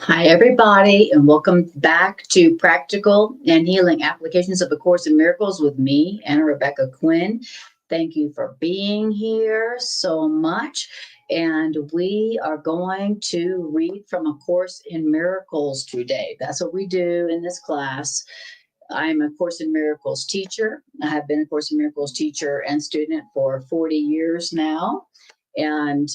Hi, everybody, and welcome back to Practical and Healing Applications of A Course in Miracles with me, Rebecca Quinn. Thank you for being here so much. And we are going to read from A Course in Miracles today. That's what we do in this class. I'm a Course in Miracles teacher. I have been a Course in Miracles teacher and student for 40 years now. And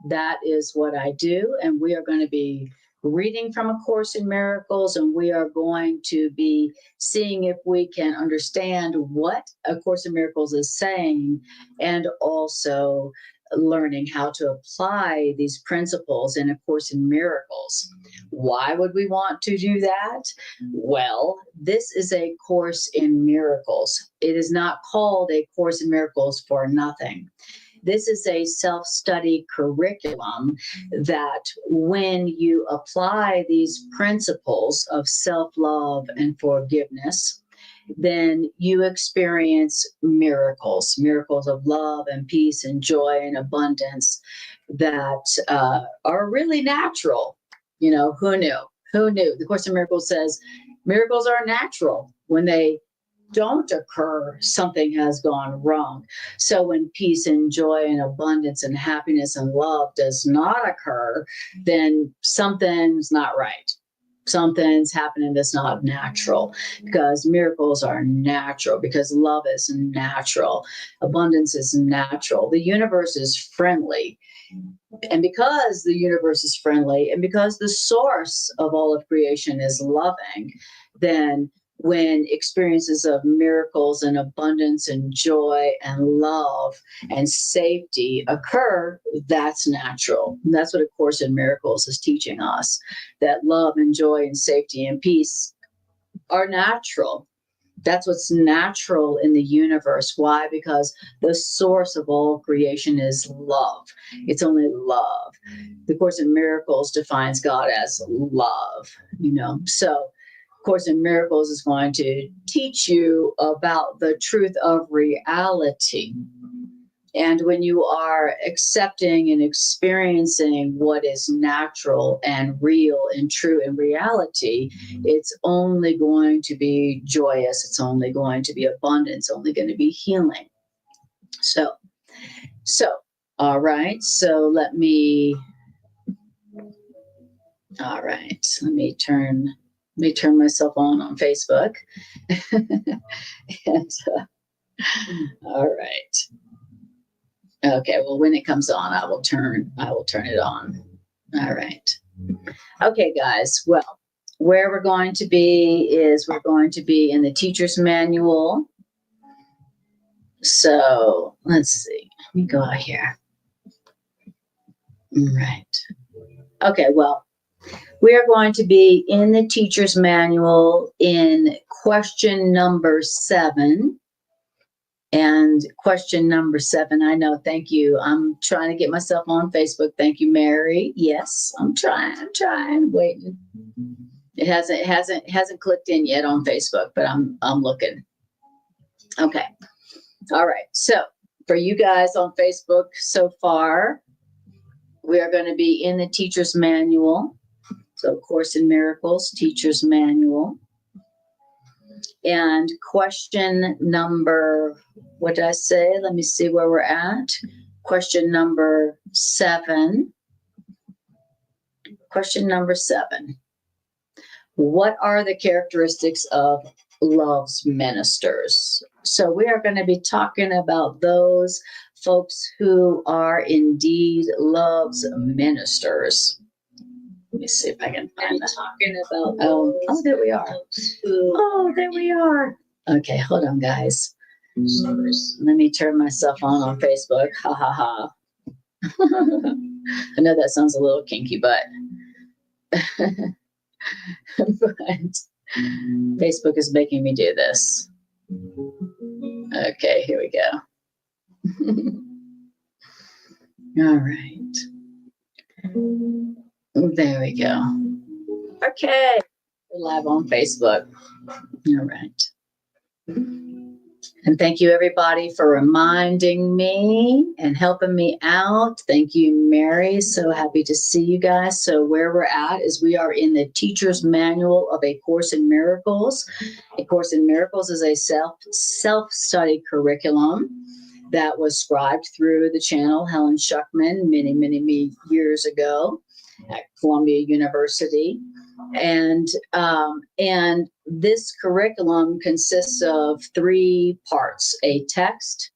that is what I do. And we are going to be reading from A Course in Miracles, and we are going to be seeing if we can understand what A Course in Miracles is saying, and also learning how to apply these principles in A Course in Miracles. Why would we want to do that? Well, this is a Course in Miracles. It is not called a Course in Miracles for nothing. This is a self-study curriculum that when you apply these principles of self-love and forgiveness, then you experience miracles of love and peace and joy and abundance that are really natural. You know, who knew? Who knew? The Course in Miracles says miracles are natural. When they don't occur, something has gone wrong. So when peace and joy and abundance and happiness and love does not occur, then something's not right. Something's happening that's not natural, because miracles are natural, because love is natural, abundance is natural, the universe is friendly. And because the universe is friendly, and because the source of all of creation is loving, then when experiences of miracles and abundance and joy and love and safety occur, that's natural. And that's what A Course in Miracles is teaching us, that love and joy and safety and peace are natural. That's what's natural in the universe. Why? Because the source of all creation is love. It's only love. The Course in Miracles defines God as love, So Course in Miracles is going to teach you about the truth of reality. And when you are accepting and experiencing what is natural and real and true in reality, it's only going to be joyous. It's only going to be abundance, only going to be healing. So, all right. So let me turn myself on Facebook. And, all right. Okay, well, when it comes on, I will turn it on. All right. Okay, guys. Well, where we're going to be is we're going to be in the teacher's manual. So let's see. Let me go out here. All right. Okay, well, we are going to be in the teacher's manual in question number 7. And question number 7, I know, thank you. I'm trying to get myself on Facebook. Thank you, Mary. Yes, I'm trying, waiting. It hasn't clicked in yet on Facebook, but I'm looking. Okay. All right. So for you guys on Facebook so far, we are going to be in the teacher's manual. So Course in Miracles, teacher's manual. And question number, what did I say? Let me see where we're at. Question number 7. Question number 7. What are the characteristics of love's ministers? So we are going to be talking about those folks who are indeed love's ministers. Let me see if I can find that. Talking about there we are. There we are. Okay, hold on, guys. Let me turn myself on Facebook. Ha ha ha. I know that sounds a little kinky, but Facebook is making me do this. Okay, here we go. All right. There we go. Okay. We're live on Facebook. All right. And thank you, everybody, for reminding me and helping me out. Thank you, Mary. So happy to see you guys. So where we're at is we are in the Teacher's Manual of A Course in Miracles. A Course in Miracles is a self-study curriculum that was scribed through the channel Helen Schuckman many years ago at Columbia University. And this curriculum consists of 3 parts: a text,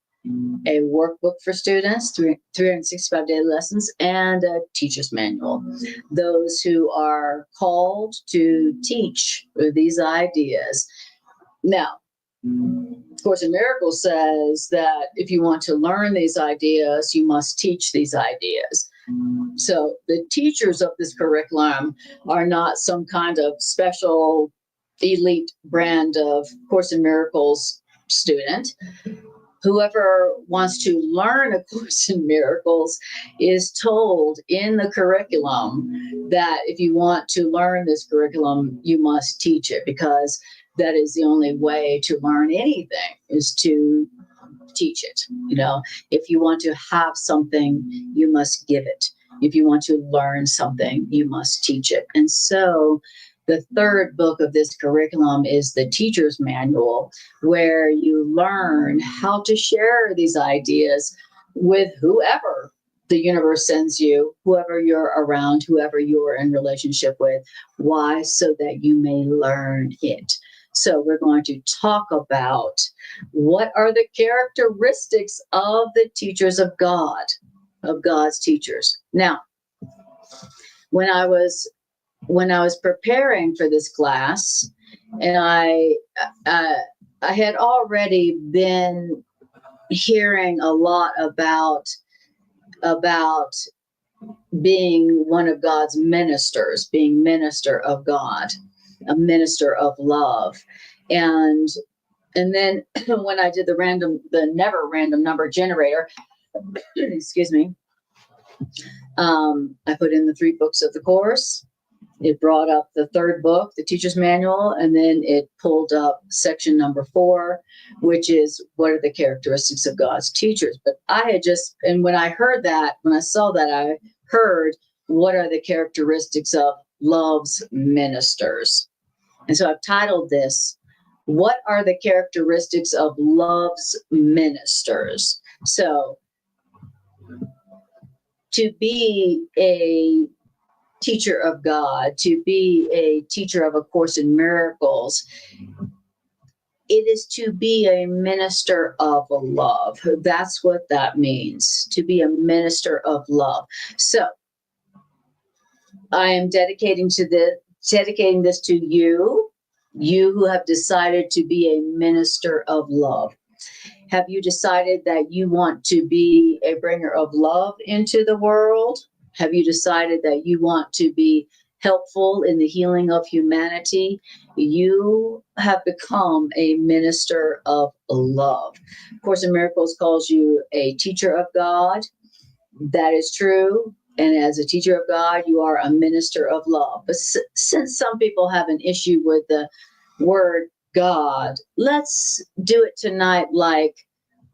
a workbook for students, 365 daily lessons, and a teacher's manual. Those who are called to teach these ideas. Now, Course in Miracles says that if you want to learn these ideas, you must teach these ideas. So the teachers of this curriculum are not some kind of special elite brand of Course in Miracles student. Whoever wants to learn A Course in Miracles is told in the curriculum that if you want to learn this curriculum, you must teach it, because that is the only way to learn anything, is to teach it. You know, if you want to have something, you must give it. If you want to learn something, you must teach it. And so the 3rd book of this curriculum is the Teacher's Manual, where you learn how to share these ideas with whoever the universe sends you, whoever you're around, whoever you're in relationship with. Why? So that you may learn it. So we're going to talk about what are the characteristics of the teachers of God, of God's teachers. Now, when I was preparing for this class, and I had already been hearing a lot about being one of God's ministers, being minister of God, a minister of love. And then when I did the never random number generator, excuse me, I put in the 3 books of the course. It brought up the 3rd book, the Teacher's Manual, and then it pulled up section number 4, which is what are the characteristics of God's teachers. But when I saw that, I heard what are the characteristics of love's ministers. And so I've titled this, what are the characteristics of love's ministers? So to be a teacher of God, to be a teacher of A Course in Miracles, it is to be a minister of love. That's what that means, to be a minister of love. So I am dedicating this to you who have decided to be a minister of love. Have you decided that you want to be a bringer of love into the world? Have you decided that you want to be helpful in the healing of humanity? You have become a minister of love. Course in Miracles calls you a teacher of God. That is true. And as a teacher of God, you are a minister of love. But since some people have an issue with the word God, let's do it tonight like,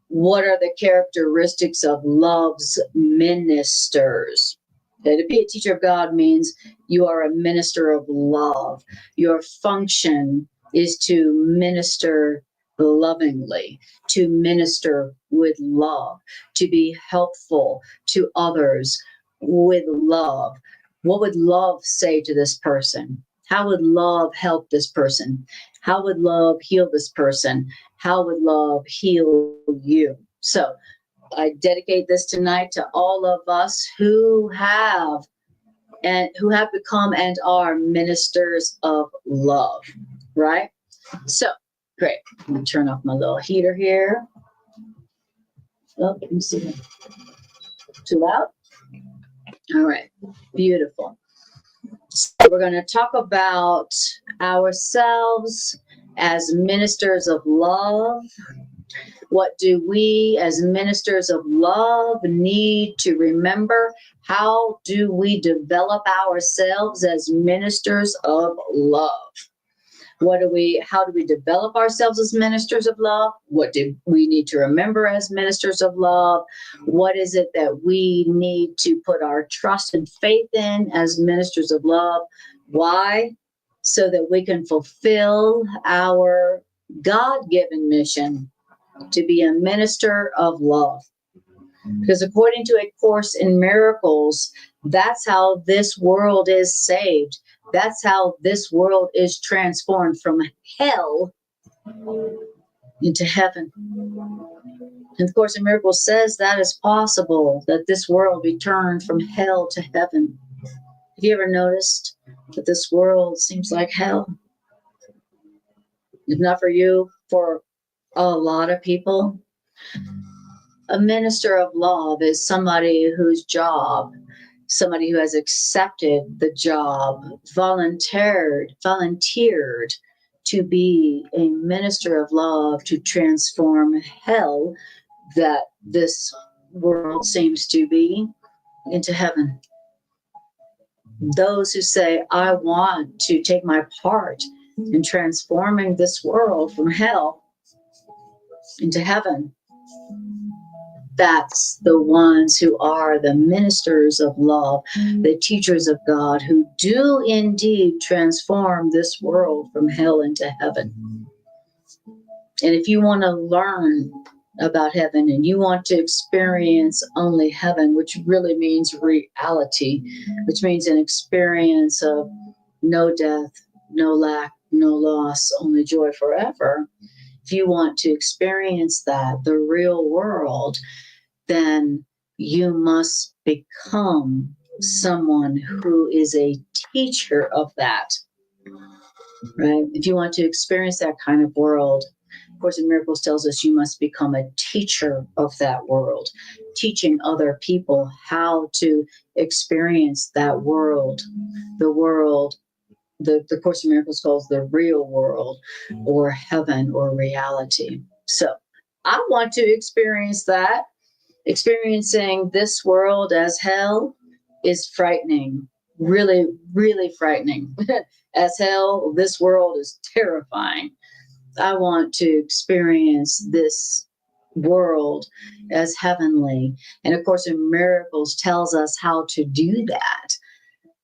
what are the characteristics of love's ministers? To be a teacher of God means you are a minister of love. Your function is to minister lovingly, to minister with love, to be helpful to others with love. What would love say to this person? How would love help this person? How would love heal this person? How would love heal you? So I dedicate this tonight to all of us who have become and are ministers of love, right? So, great. I'm going to turn off my little heater here. Oh, let me see. Too loud? All right. Beautiful. So we're going to talk about ourselves as ministers of love. What do we as ministers of love need to remember? How do we develop ourselves as ministers of love? How do we develop ourselves as ministers of love? What do we need to remember as ministers of love? What is it that we need to put our trust and faith in as ministers of love? Why? So that we can fulfill our God-given mission to be a minister of love. Because according to A Course in Miracles, that's how this world is saved. That's how this world is transformed from hell into heaven. And the Course in Miracles says that is possible, that this world be turned from hell to heaven. Have you ever noticed that this world seems like hell? If not for you, for a lot of people. A minister of love is somebody whose job, somebody who has accepted the job, volunteered to be a minister of love to transform hell that this world seems to be into heaven. Those who say, I want to take my part in transforming this world from hell into heaven, that's the ones who are the ministers of love, the teachers of God, who do indeed transform this world from hell into heaven. And if you want to learn about heaven and you want to experience only heaven, which really means reality, which means an experience of no death, no lack, no loss, only joy forever. If you want to experience that, the real world, then you must become someone who is a teacher of that, right? If you want to experience that kind of world, Course in Miracles tells us you must become a teacher of that world, teaching other people how to experience that world, the world, the Course in Miracles calls the real world, or heaven, or reality. So I want to experience that. Experiencing this world as hell is frightening, really, really frightening. As hell, this world is terrifying. I want to experience this world as heavenly. And of course, in Miracles tells us how to do that.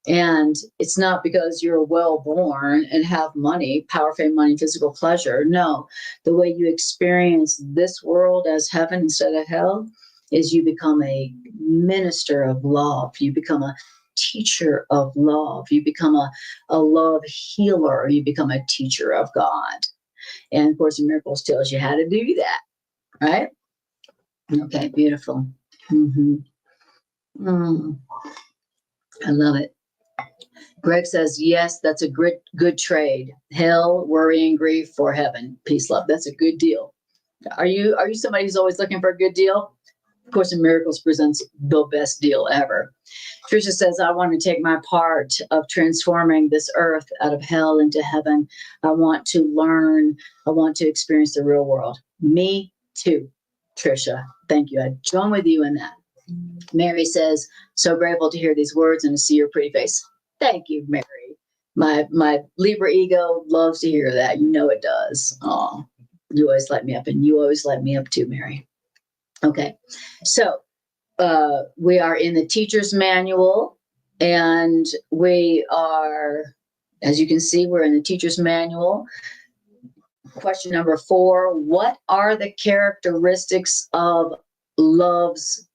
And it's not because you're well born and have money, power, fame, money, physical pleasure. No, the way you experience this world as heaven instead of hell is you become a minister of love. You become a teacher of love. You become a love healer. You become a teacher of God. And of course, Miracles tells you how to do that, right? Okay, beautiful. I love it. Greg says, yes, that's a good trade. Hell, worry, and grief for heaven. Peace, love. That's a good deal. Are you somebody who's always looking for a good deal? Of course, in Miracles presents the best deal ever. Tricia says, I want to take my part of transforming this earth out of hell into heaven. I want to learn. I want to experience the real world. Me too, Tricia. Thank you. I join with you in that. Mary says, so grateful to hear these words and to see your pretty face. Thank you, Mary. My Libra ego loves to hear that. You know it does. Oh, you always light me up, and you always light me up too, Mary. Okay, so we are in the teacher's manual, and we are, as you can see, we're in the teacher's manual. Question number 4, what are the characteristics of love's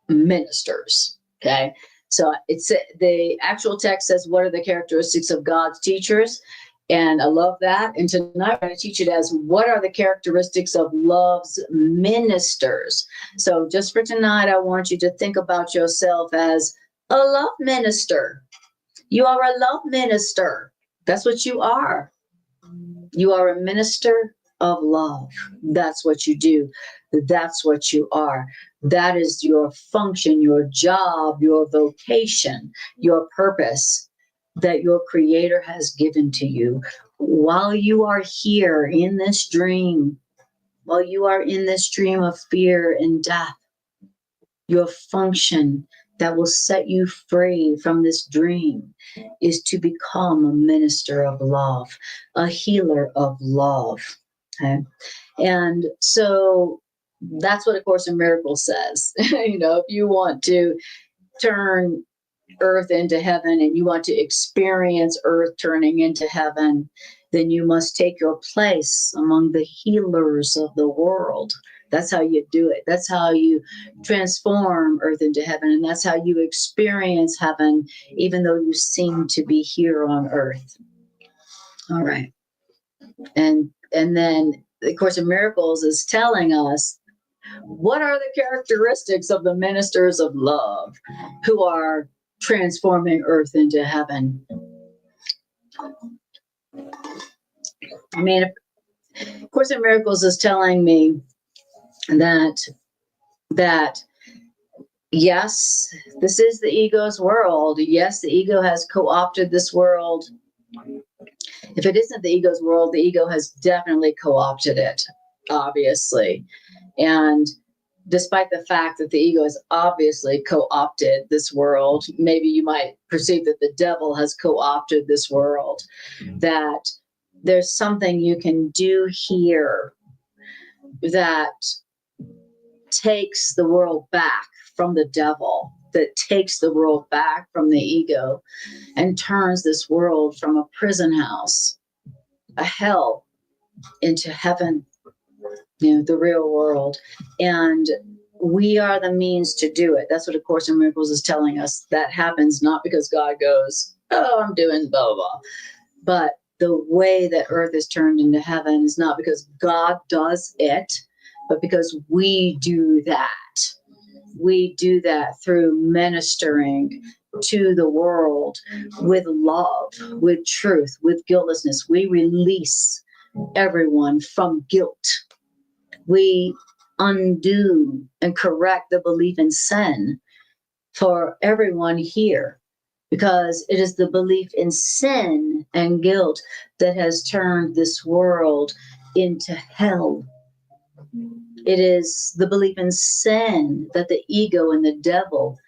ministers? Okay, so it's the actual text says, what are the characteristics of God's teachers? And I love that. And tonight I'm going to teach it as, what are the characteristics of love's ministers? So just for tonight, I want you to think about yourself as a love minister. You are a love minister. That's what you are. You are a minister of love. That's what you do. That's what you are. That is your function, your job, your vocation, your purpose that your Creator has given to you. While you are here in this dream, while you are in this dream of fear and death, your function that will set you free from this dream is to become a minister of love, a healer of love. Okay? And so that's what A Course in Miracles says. If you want to turn earth into heaven and you want to experience earth turning into heaven, then you must take your place among the healers of the world. That's how you do it. That's how you transform earth into heaven. And that's how you experience heaven, even though you seem to be here on earth. All right. And then the Course in Miracles is telling us, what are the characteristics of the ministers of love who are transforming earth into heaven? I mean, Course in Miracles is telling me that yes, this is the ego's world. Yes, the ego has co-opted this world. If it isn't the ego's world, the ego has definitely co-opted it, obviously. And despite the fact that the ego has obviously co-opted this world, maybe you might perceive that the devil has co-opted this world, that there's something you can do here that takes the world back from the devil, that takes the world back from the ego and turns this world from a prison house, a hell, into heaven, the real world. And we are the means to do it. That's what A Course in Miracles is telling us. That happens not because God goes, oh, I'm doing blah, blah, blah. But the way that earth is turned into heaven is not because God does it, but because we do that. We do that through ministering to the world with love, with truth, with guiltlessness. We release everyone from guilt. We undo and correct the belief in sin for everyone here, because it is the belief in sin and guilt that has turned this world into hell. It is the belief in sin that the ego and the devil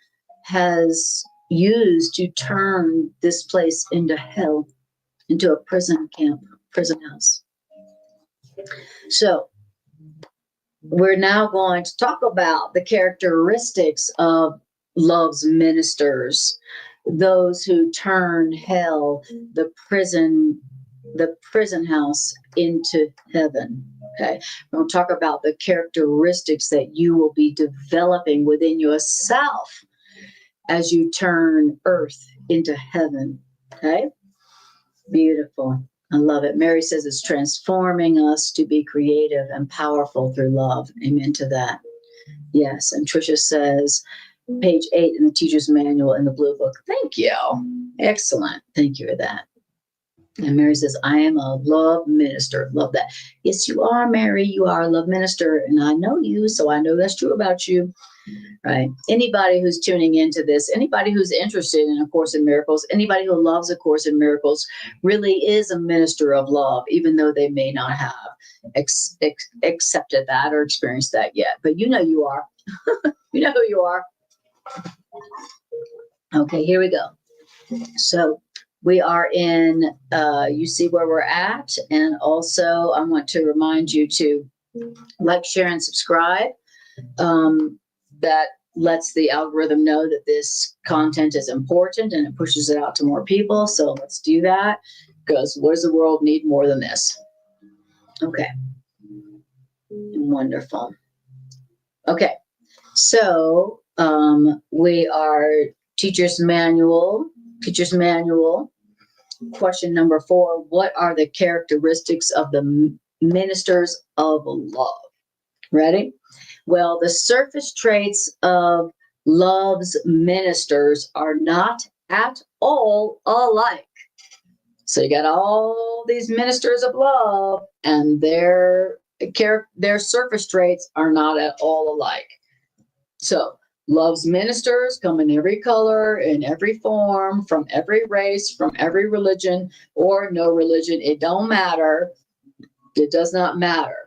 has used to turn this place into hell, into a prison camp, prison house. So we're now going to talk about the characteristics of love's ministers, those who turn hell, the prison house, into heaven. Okay, we're going to talk about the characteristics that you will be developing within yourself as you turn earth into heaven. Okay, beautiful. I love it. Mary says it's transforming us to be creative and powerful through love. Amen to that. Yes. And Tricia says, page 8 in the teacher's manual in the blue book. Thank you. Excellent. Thank you for that. And Mary says, I am a love minister. Love that. Yes, you are, Mary. You are a love minister. And I know you, so I know that's true about you. Right. Anybody who's tuning into this, anybody who's interested in A Course in Miracles, anybody who loves A Course in Miracles really is a minister of love, even though they may not have accepted that or experienced that yet. But you know you are. You know who you are. Okay, here we go. So we are in, you see where we're at. And also I want to remind you to like, share, and subscribe. That lets the algorithm know that this content is important and it pushes it out to more people. So let's do that, because what does the world need more than this? Okay. Wonderful. Okay. So we are teacher's manual. Question number 4. What are the characteristics of the ministers of love? Ready? Well, the surface traits of love's ministers are not at all alike. So you got all these ministers of love, and their surface traits are not at all alike. So love's ministers come in every color, in every form, from every race, from every religion or no religion. It don't matter. It does not matter.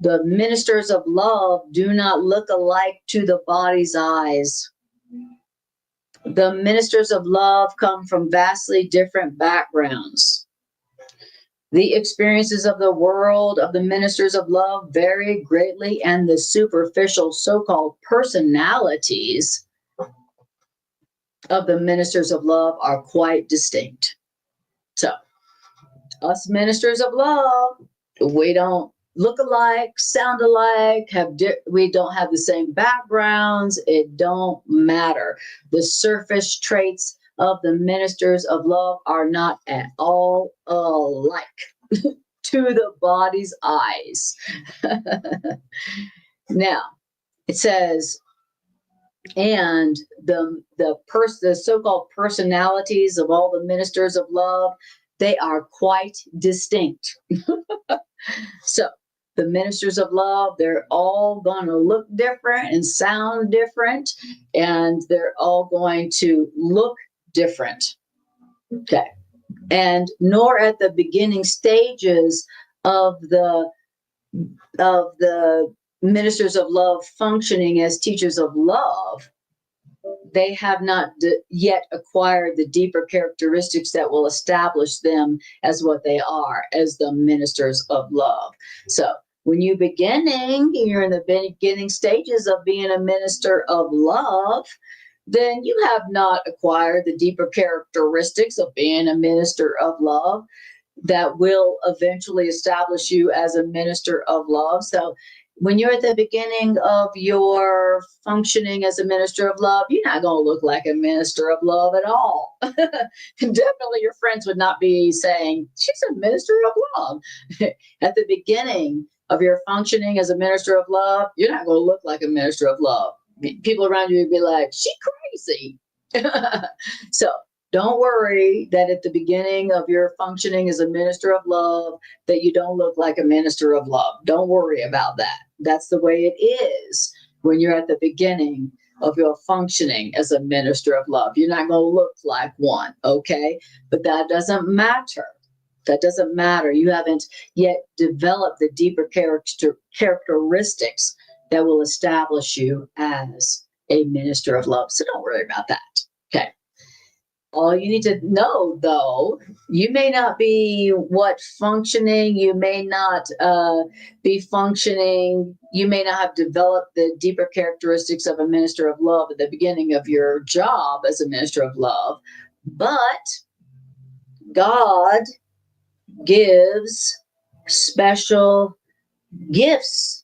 The ministers of love do not look alike to the body's eyes. The ministers of love come from vastly different backgrounds. The experiences of the world of the ministers of love vary greatly, and the superficial so-called personalities of the ministers of love are quite distinct. So, us ministers of love, we don't look alike, sound alike, we don't have the same backgrounds. It don't matter. The surface traits of the ministers of love are not at all alike to the body's eyes. Now, it says, and the so-called personalities of all the ministers of love, they are quite distinct. So the ministers of love, they're all going to look different and sound different, and they're all going to look different. Okay. And nor at the beginning stages of the ministers of love functioning as teachers of love, they have not yet acquired the deeper characteristics that will establish them as what they are, as the ministers of love. So when you're in the beginning stages of being a minister of love, then you have not acquired the deeper characteristics of being a minister of love that will eventually establish you as a minister of love. So when you're at the beginning of your functioning as a minister of love, you're not going to look like a minister of love at all. Definitely your friends would not be saying, she's a minister of love. At the beginning of your functioning as a minister of love, you're not going to look like a minister of love. People around you would be like, she crazy. So don't worry that at the beginning of your functioning as a minister of love that you don't look like a minister of love. Don't worry about that. That's the way it is when you're at the beginning of your functioning as a minister of love. You're not going to look like one, okay? But that doesn't matter. That doesn't matter. You haven't yet developed the deeper characteristics that will establish you as a minister of love. So don't worry about that. Okay. All you need to know, though, you may not be functioning, you may not be functioning, you may not have developed the deeper characteristics of a minister of love at the beginning of your job as a minister of love, but God gives special gifts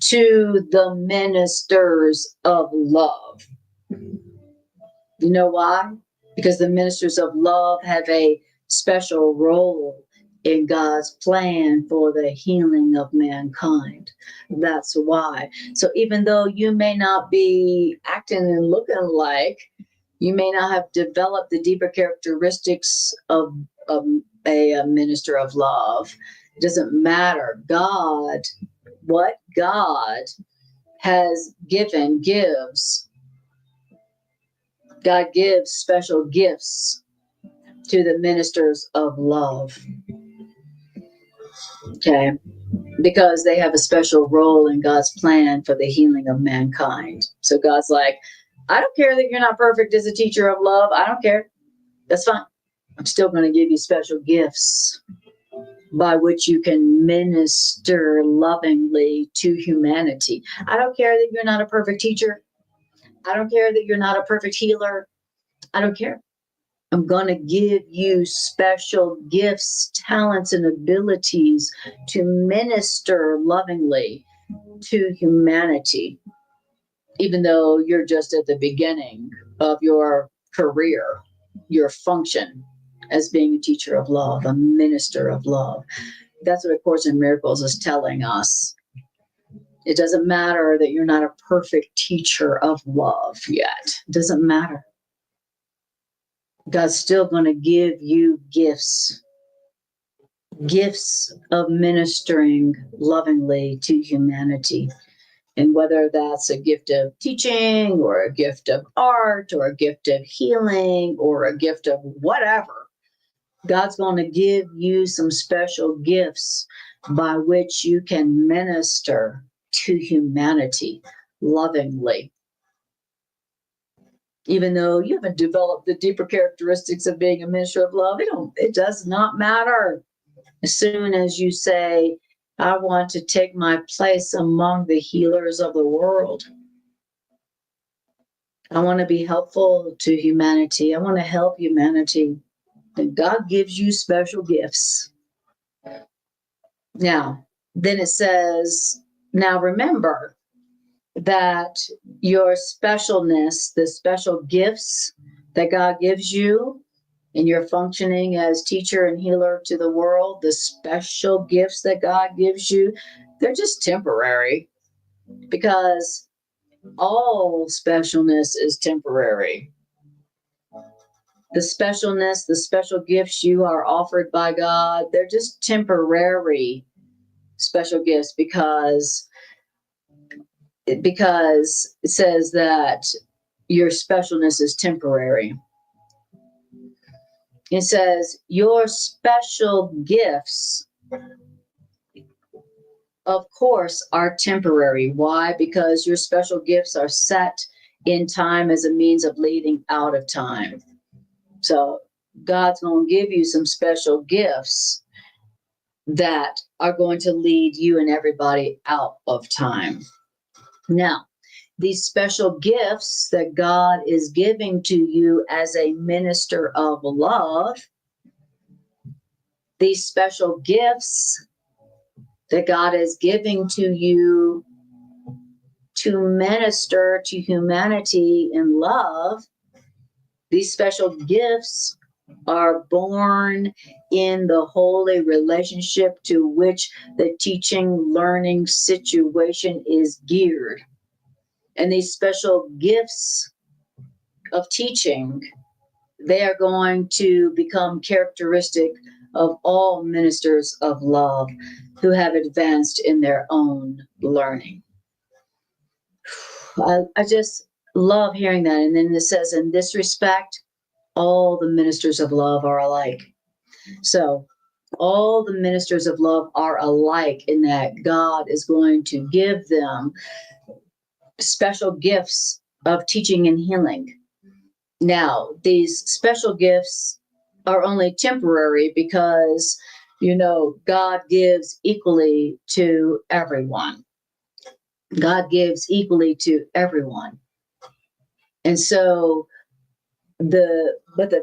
to the ministers of love. You know why? Because the ministers of love have a special role in God's plan for the healing of mankind. That's why. So even though you may not be acting and looking like, you may not have developed the deeper characteristics of a minister of love, it doesn't matter. What God has gives. God gives special gifts to the ministers of love. Okay. Because they have a special role in God's plan for the healing of mankind. So God's like, I don't care that you're not perfect as a teacher of love. I don't care. That's fine. I'm still going to give you special gifts by which you can minister lovingly to humanity. I don't care that you're not a perfect teacher. I don't care that you're not a perfect healer. I don't care. I'm going to give you special gifts, talents, and abilities to minister lovingly to humanity, even though you're just at the beginning of your career, your function as being a teacher of love, a minister of love. That's what A Course in Miracles is telling us. It doesn't matter that you're not a perfect teacher of love yet. It doesn't matter. God's still going to give you gifts of ministering lovingly to humanity. And whether that's a gift of teaching or a gift of art or a gift of healing or a gift of whatever, God's going to give you some special gifts by which you can minister to humanity lovingly. Even though you haven't developed the deeper characteristics of being a minister of love, it does not matter. As soon as you say, I want to take my place among the healers of the world. I want to be helpful to humanity. I want to help humanity. And God gives you special gifts. Now, then it says, now remember that your specialness, the special gifts that God gives you in your functioning as teacher and healer to the world, the special gifts that God gives you, they're just temporary, because all specialness is temporary. The specialness, the special gifts you are offered by God, they're just temporary special gifts, because it says that your specialness is temporary. It says your special gifts, of course, are temporary. Why? Because your special gifts are set in time as a means of leading out of time. So God's going to give you some special gifts that are going to lead you and everybody out of time. Now, these special gifts that God is giving to you as a minister of love, these special gifts that God is giving to you to minister to humanity in love, these special gifts are born in the holy relationship to which the teaching learning situation is geared. And these special gifts of teaching, they are going to become characteristic of all ministers of love who have advanced in their own learning. I just love hearing that. And then it says, in this respect, all the ministers of love are alike. So all the ministers of love are alike in that God is going to give them special gifts of teaching and healing. Now, these special gifts are only temporary because, God gives equally to everyone. God gives equally to everyone. And so the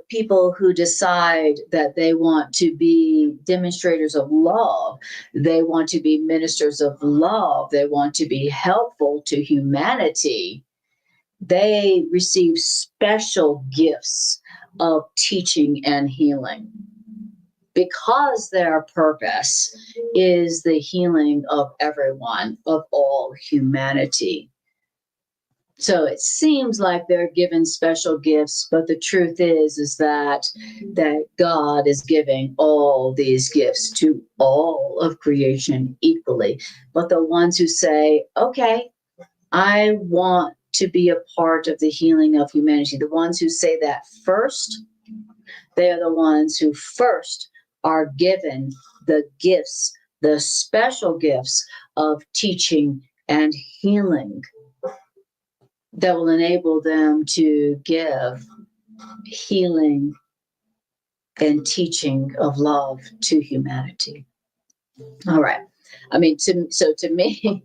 people who decide that they want to be demonstrators of love, they want to be ministers of love, they want to be helpful to humanity, they receive special gifts of teaching and healing, because their purpose is the healing of everyone, of all humanity. So it seems like they're given special gifts, but the truth is that God is giving all these gifts to all of creation equally. But the ones who say, okay, I want to be a part of the healing of humanity, the ones who say that first, they are the ones who first are given the gifts, the special gifts of teaching and healing that will enable them to give healing and teaching of love to humanity. All right. I mean, to me,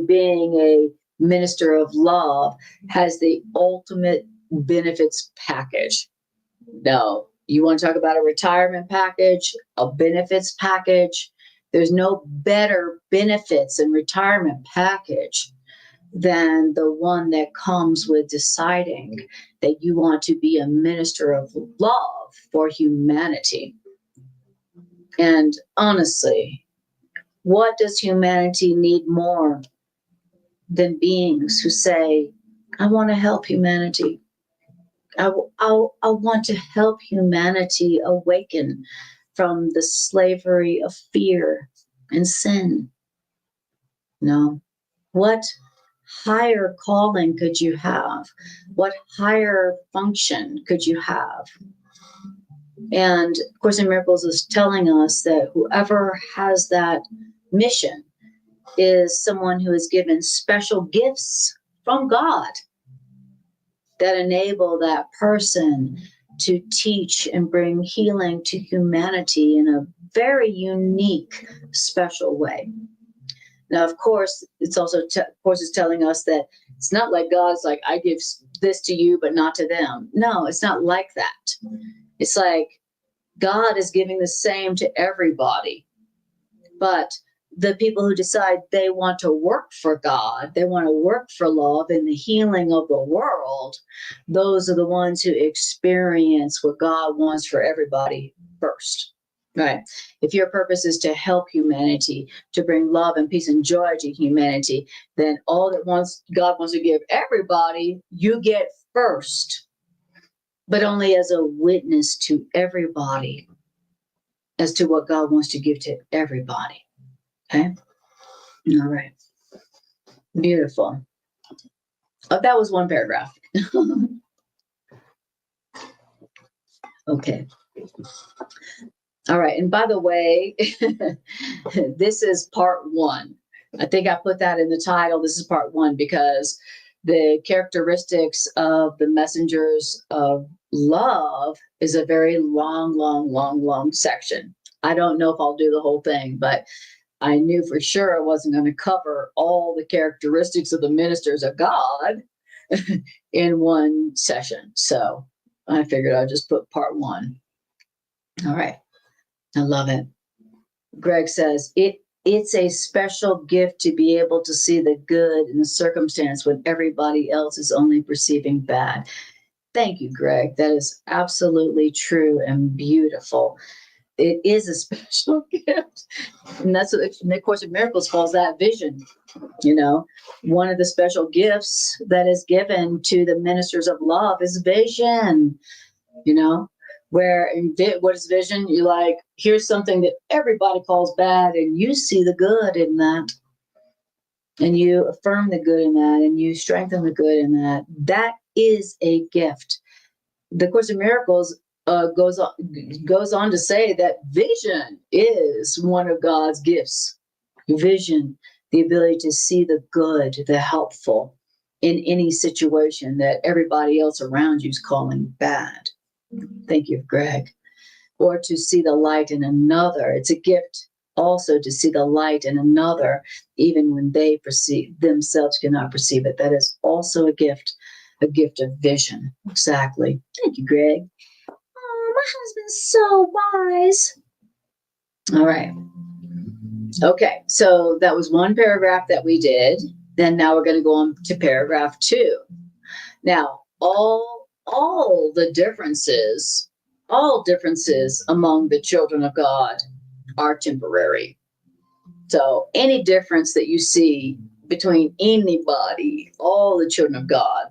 being a minister of love has the ultimate benefits package. No, you want to talk about a retirement package, a benefits package? There's no better benefits and retirement package than the one that comes with deciding that you want to be a minister of love for humanity. And honestly, what does humanity need more than beings who say, I want to help humanity. I want to help humanity awaken from the slavery of fear and sin. No. What higher calling could you have? What higher function could you have? And of Course in Miracles is telling us that whoever has that mission is someone who is given special gifts from God that enable that person to teach and bring healing to humanity in a very unique, special way. Now, of course, it's also, of course, it's telling us that it's not like God's like, I give this to you, but not to them. No, it's not like that. It's like God is giving the same to everybody. But the people who decide they want to work for God, they want to work for love and the healing of the world, those are the ones who experience what God wants for everybody first. Right. If your purpose is to help humanity, to bring love and peace and joy to humanity, then all that God wants to give everybody, you get first, but only as a witness to everybody as to what God wants to give to everybody. Okay. All right. Beautiful. Oh, that was one paragraph. Okay. All right. And by the way, this is part 1. I think I put that in the title. This is part 1 because the characteristics of the messengers of love is a very long section. I don't know if I'll do the whole thing, but I knew for sure I wasn't going to cover all the characteristics of the ministers of God in one session. So I figured I'd just put part 1. All right. I love it. Greg says, it's a special gift to be able to see the good in the circumstance when everybody else is only perceiving bad. Thank you, Greg. That is absolutely true and beautiful. It is a special gift. And that's what the Course of Miracles calls that vision. You know, one of the special gifts that is given to the ministers of love is vision, you know, where what is vision? You're like, here's something that everybody calls bad, and you see the good in that, and you affirm the good in that, and you strengthen the good in that. That is a gift. The Course of Miracles goes on to say that vision is one of God's gifts. Vision, the ability to see the good, the helpful in any situation that everybody else around you is calling bad. Thank you, Greg. Or to see the light in another. It's a gift also to see the light in another, even when they themselves cannot perceive it. That is also a gift of vision. Exactly. Thank you, Greg. Oh, my husband's so wise. All right. Okay, so that was one paragraph that we did. Then now we're going to go on to paragraph 2. Now, all differences among the children of God are temporary. So any difference that you see between anybody, all the children of God,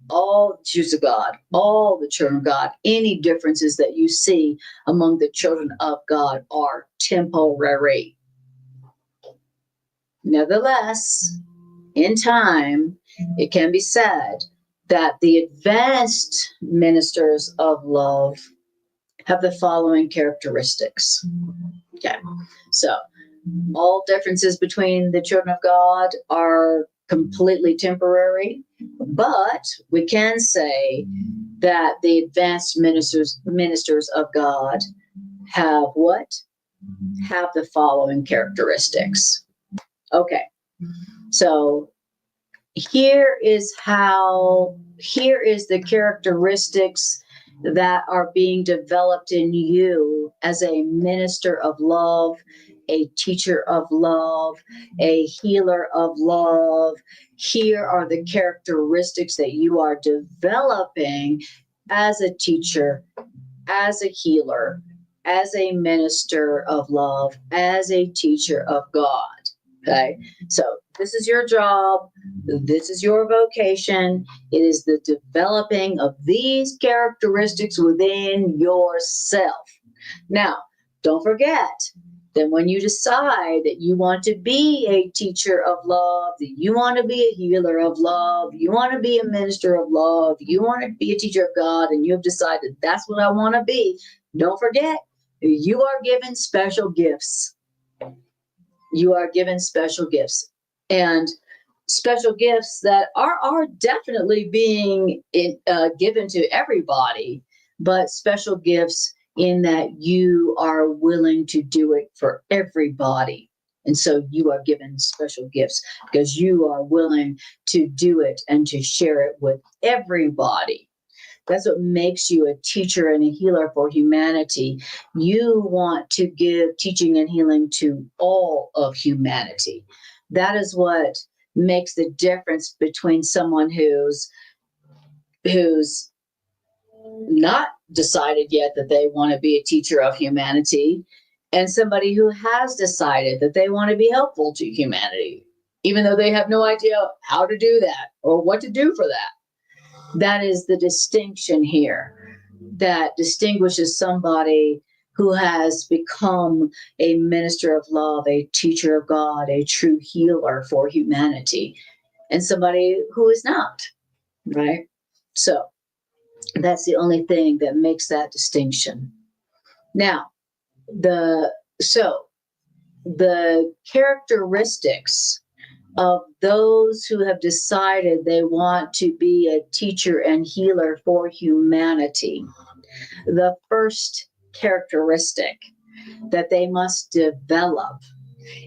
all the Jews of God, all the children of God, any differences that you see among the children of God are temporary. Nevertheless, in time, it can be said that the advanced ministers of love have the following characteristics. Okay, so all differences between the children of God are completely temporary, but we can say that the advanced ministers of God have what? Have the following characteristics. Okay, so here is the characteristics that are being developed in you as a minister of love, a teacher of love, a healer of love. Here are the characteristics that you are developing as a teacher, as a healer, as a minister of love, as a teacher of God. Okay, so this is your job. This is your vocation. It is the developing of these characteristics within yourself. Now, don't forget that when you decide that you want to be a teacher of love, that you want to be a healer of love, you want to be a minister of love, you want to be a teacher of God, and you have decided that's what I want to be, don't forget, you are given special gifts. You are given special gifts. And special gifts that are definitely being given to everybody, but special gifts in that you are willing to do it for everybody. And so you are given special gifts because you are willing to do it and to share it with everybody. That's what makes you a teacher and a healer for humanity. You want to give teaching and healing to all of humanity. That is what makes the difference between someone who's not decided yet that they want to be a teacher of humanity and somebody who has decided that they want to be helpful to humanity, even though they have no idea how to do that or what to do for that. That is the distinction here that distinguishes somebody who has become a minister of love, a teacher of God, a true healer for humanity, and somebody who is not, right? So that's the only thing that makes that distinction. Now, the characteristics of those who have decided they want to be a teacher and healer for humanity, the first characteristic that they must develop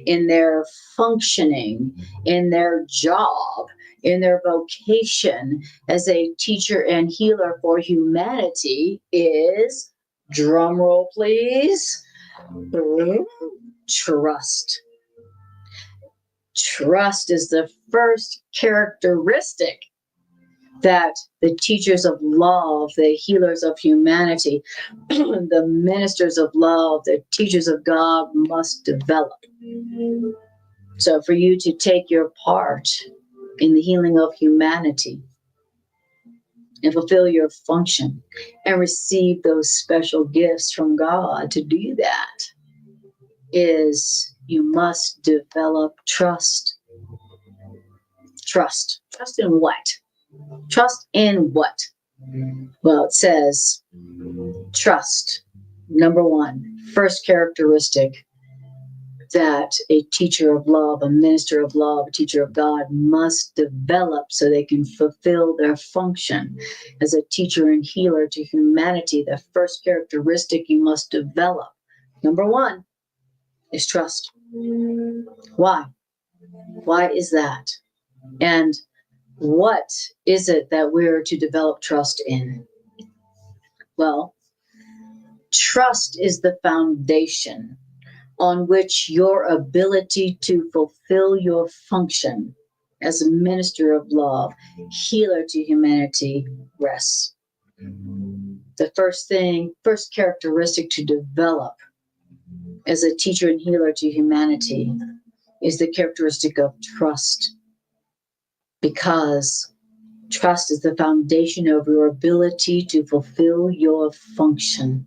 in their functioning, in their job, in their vocation as a teacher and healer for humanity is, drum roll please, trust. Trust is the first characteristic that the teachers of love, the healers of humanity, the ministers of love, the teachers of God must develop. So for you to take your part in the healing of humanity and fulfill your function and receive those special gifts from God, to do that is you must develop trust. Trust. Trust in what? Trust in what? Well, it says trust. Number one, first characteristic that a teacher of love, a minister of love, a teacher of God must develop so they can fulfill their function as a teacher and healer to humanity. The first characteristic you must develop, number one, is trust. Why? Why is that? And what is it that we're to develop trust in? Well, trust is the foundation on which your ability to fulfill your function as a minister of love, healer to humanity, rests. The first characteristic to develop as a teacher and healer to humanity is the characteristic of trust, because trust is the foundation of your ability to fulfill your function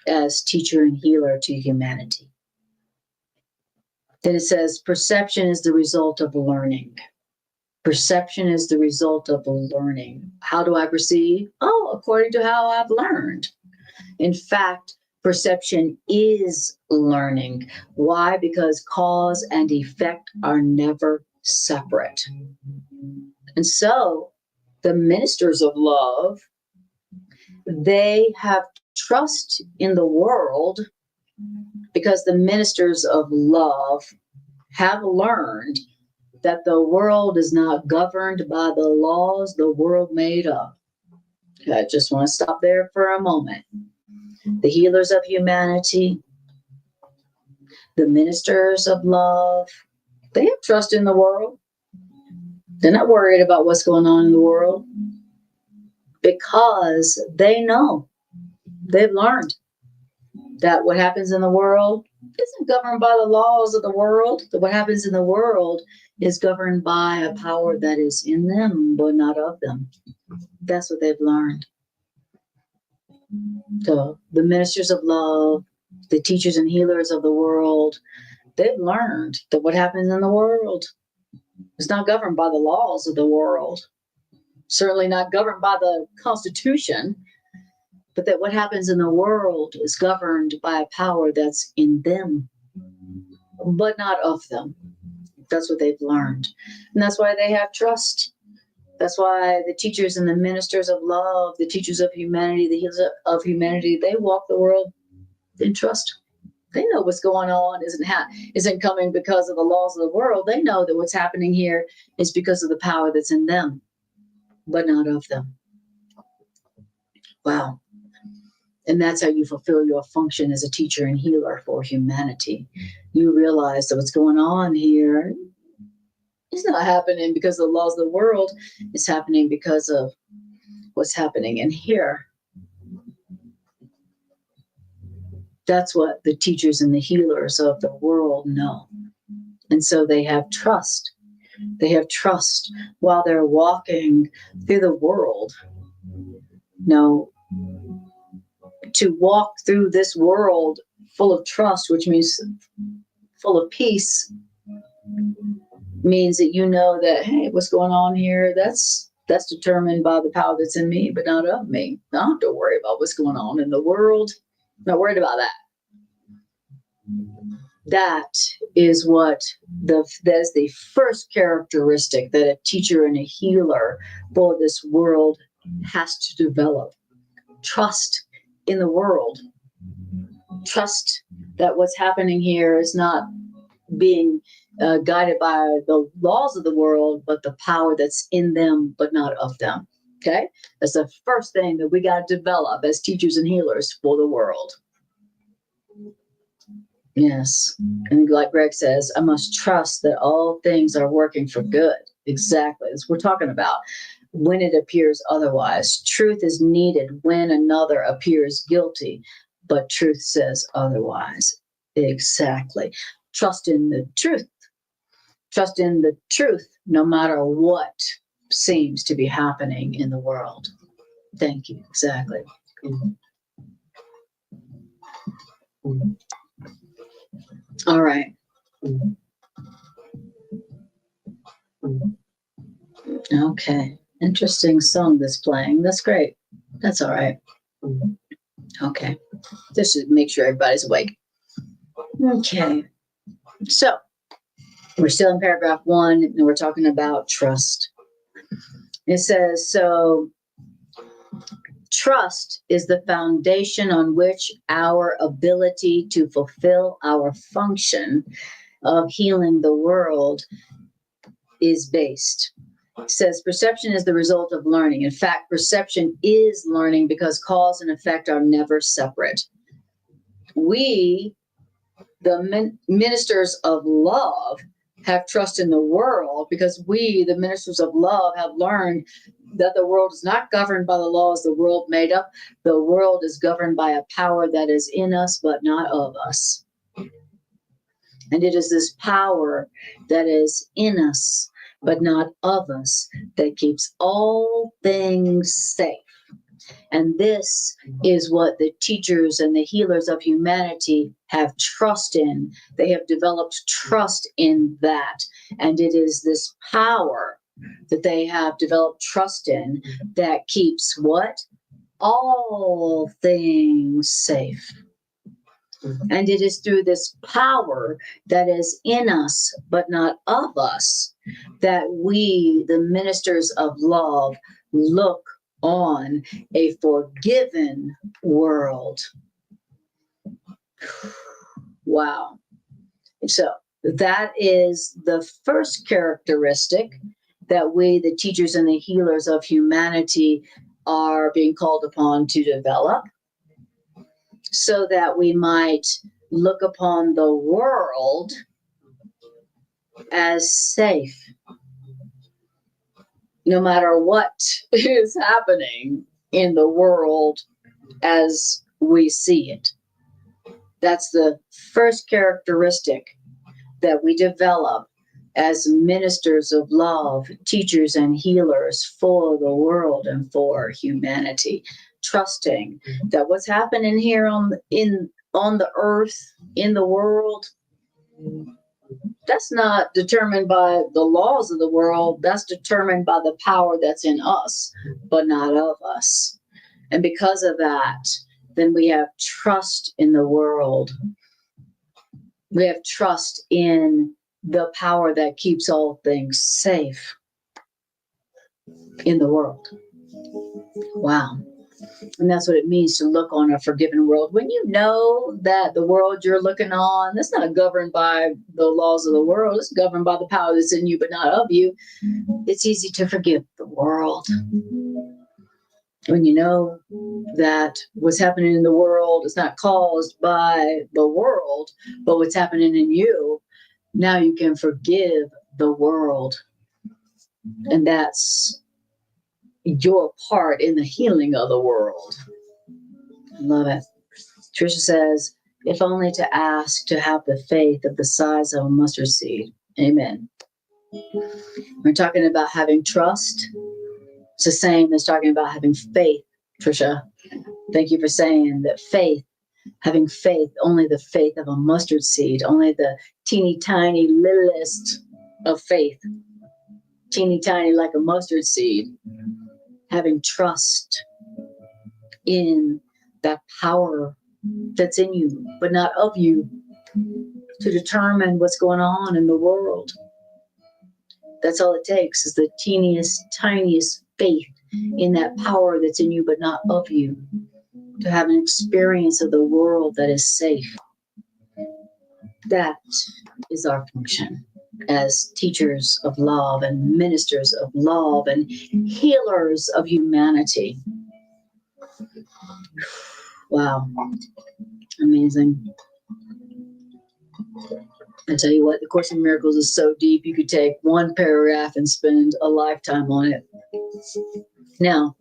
as teacher and healer to humanity. Then it says, perception is the result of learning. Perception is the result of learning. How do I perceive? Oh, according to how I've learned. In fact, perception is learning. Why? Because cause and effect are never separate. And so the ministers of love, they have trust in the world because the ministers of love have learned that the world is not governed by the laws the world made up. I just want to stop there for a moment. The healers of humanity, the ministers of love, they have trust in the world. They're not worried about what's going on in the world because they know, they've learned that what happens in the world isn't governed by the laws of the world. That what happens in the world is governed by a power that is in them, but not of them. That's what they've learned. So the ministers of love, the teachers and healers of the world, they've learned that what happens in the world is not governed by the laws of the world, certainly not governed by the Constitution, but that what happens in the world is governed by a power that's in them, but not of them. That's what they've learned. And that's why they have trust. That's why the teachers and the ministers of love, the teachers of humanity, the healers of humanity, they walk the world in trust. They know what's going on isn't coming because of the laws of the world. They know that what's happening here is because of the power that's in them, but not of them. Wow. And that's how you fulfill your function as a teacher and healer for humanity. You realize that what's going on here is not happening because of the laws of the world. It's happening because of what's happening in here. That's what the teachers and the healers of the world know. And so they have trust. They have trust while they're walking through the world. Now, to walk through this world full of trust, which means full of peace, means that you know that, hey, what's going on here, that's determined by the power that's in me, but not of me. I don't have to worry about what's going on in the world. I'm not worried about that. That is that's the first characteristic that a teacher and a healer for this world has to develop. Trust in the world. Trust that what's happening here is not being guided by the laws of the world, but the power that's in them, but not of them. Okay? That's the first thing that we got to develop as teachers and healers for the world. Yes. And like Greg says, I must trust that all things are working for good. Exactly. That's what we're talking about. When it appears otherwise, truth is needed when another appears guilty, but truth says otherwise. Exactly. Trust in the truth. Trust in the truth, no matter what seems to be happening in the world. Thank you. Exactly. All right. Okay. Interesting song that's playing. That's great. That's all right. Okay. Just to make sure everybody's awake. Okay. So we're still in paragraph 1, and we're talking about trust. It says, so trust is the foundation on which our ability to fulfill our function of healing the world is based. It says perception is the result of learning. In fact, perception is learning because cause and effect are never separate. We, the ministers of love, have trust in the world because we, the ministers of love, have learned that the world is not governed by the laws the world made up. The world is governed by a power that is in us, but not of us. And it is this power that is in us, but not of us, that keeps all things safe. And this is what the teachers and the healers of humanity have trust in. They have developed trust in that. And it is this power that they have developed trust in that keeps what? All things safe. And it is through this power that is in us, but not of us, that we, the ministers of love, look on a forgiven world. Wow. So that is the first characteristic that we, the teachers and the healers of humanity, are being called upon to develop, so that we might look upon the world as safe, no matter what is happening in the world as we see it. That's the first characteristic that we develop as ministers of love, teachers and healers for the world and for humanity. Trusting that what's happening here on the earth, in the world, that's not determined by the laws of the world. That's determined by the power that's in us, but not of us. And because of that, then we have trust in the world. We have trust in the power that keeps all things safe in the world. Wow. And that's what it means to look on a forgiven world. When you know that the world you're looking on, that's not governed by the laws of the world, it's governed by the power that's in you, but not of you, it's easy to forgive the world. When you know that what's happening in the world is not caused by the world, but what's happening in you, now you can forgive the world. And that's your part in the healing of the world. Love it. Trisha says, if only to ask to have the faith of the size of a mustard seed. Amen. We're talking about having trust. It's the same as talking about having faith, Trisha. Thank you for saying that faith, having faith, only the faith of a mustard seed, only the teeny tiny littlest of faith, teeny tiny like a mustard seed, having trust in that power that's in you, but not of you, to determine what's going on in the world. That's all it takes, is the teeniest, tiniest faith in that power that's in you, but not of you, to have an experience of the world that is safe. That is our function as teachers of love and ministers of love and healers of humanity. Wow. Amazing. I tell you what, the Course in Miracles is so deep, you could take one paragraph and spend a lifetime on it. Now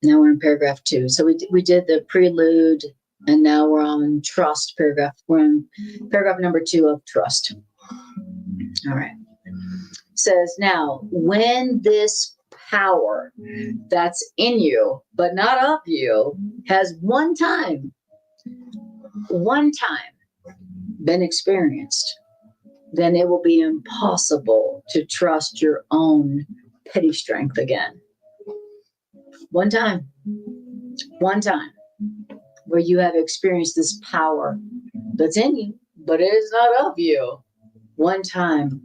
we're in paragraph 2. So we did the prelude, and now we're on trust paragraph. We're on paragraph number 2 of trust. All right. It says, now, when this power that's in you, but not of you, has one time been experienced, then it will be impossible to trust your own petty strength again. One time where you have experienced this power that's in you, but it is not of you. One time,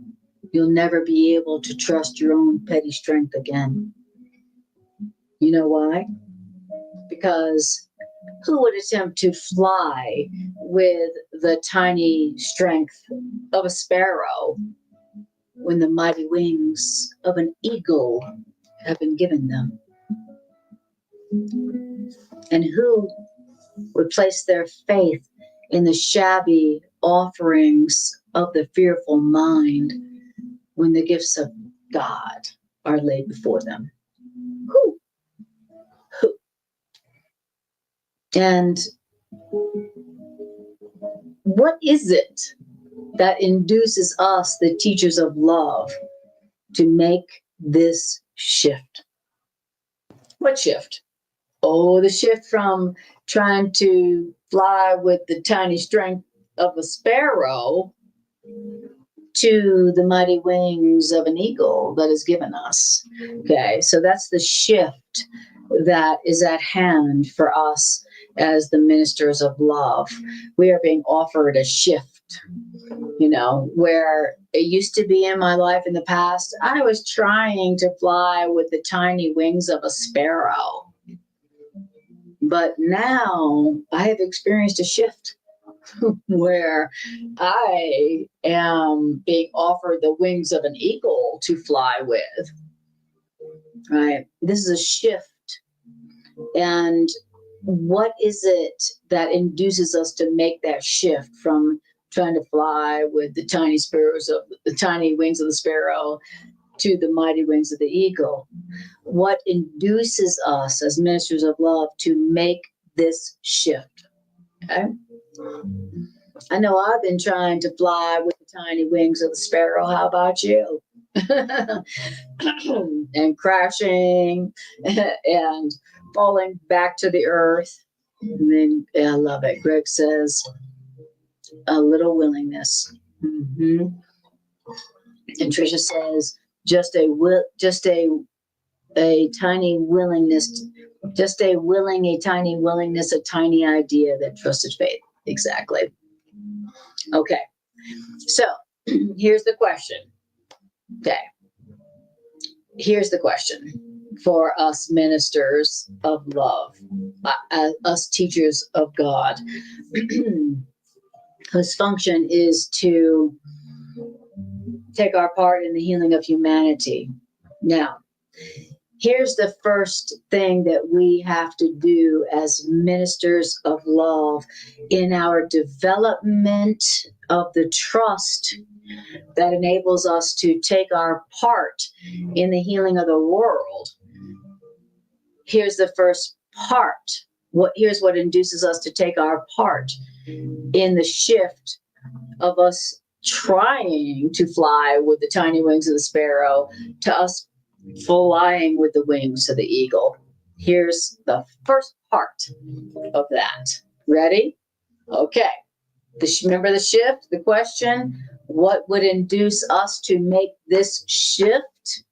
you'll never be able to trust your own petty strength again. You know why? Because who would attempt to fly with the tiny strength of a sparrow when the mighty wings of an eagle have been given them? And who would place their faith in the shabby offerings of the fearful mind when the gifts of God are laid before them? Who? And what is it that induces us, the teachers of love, to make this shift? What shift? Oh, the shift from trying to fly with the tiny strength of a sparrow to the mighty wings of an eagle that is given us. Okay, so that's the shift that is at hand for us as the ministers of love. We are being offered a shift, where it used to be in my life in the past, I was trying to fly with the tiny wings of a sparrow. But now I have experienced a shift where I am being offered the wings of an eagle to fly with. Right? This is a shift. And what is it that induces us to make that shift from trying to fly with the tiny wings of the sparrow to the mighty wings of the eagle? What induces us as ministers of love to make this shift? Okay? I know I've been trying to fly with the tiny wings of the sparrow. How about you? And crashing and falling back to the earth. And then, I love it. Greg says, a little willingness. Mm-hmm. And Trisha says, just a tiny willingness, a tiny idea that trusted faith. Exactly. Okay. So Here's the question. Okay. Here's the question for us ministers of love, us teachers of God, whose function is to take our part in the healing of humanity. Now, here's the first thing that we have to do as ministers of love in our development of the trust that enables us to take our part in the healing of the world. Here's the first part. Here's what induces us to take our part in the shift of us trying to fly with the tiny wings of the sparrow to us flying with the wings of the eagle. Here's the first part of that. Ready? Okay. Remember the shift, the question? What would induce us to make this shift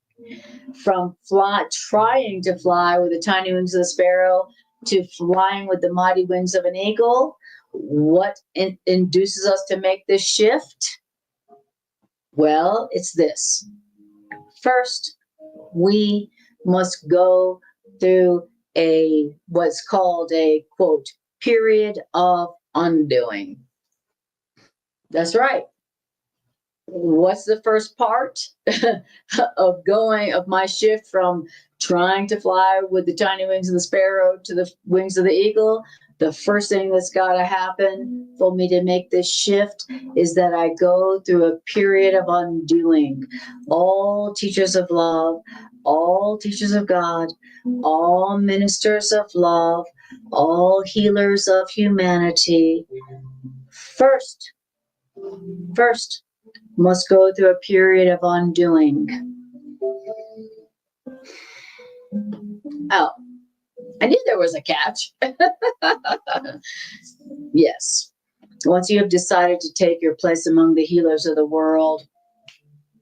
from trying to fly with the tiny wings of the sparrow to flying with the mighty wings of an eagle? What induces us to make this shift? Well, it's this. First, we must go through what's called a, quote, period of undoing. That's right. What's the first part of my shift from trying to fly with the tiny wings of the sparrow to the wings of the eagle? The first thing that's got to happen for me to make this shift is that I go through a period of undoing. All teachers of love, all teachers of God, all ministers of love, all healers of humanity, first must go through a period of undoing. Oh, I knew there was a catch. Yes. Once you have decided to take your place among the healers of the world,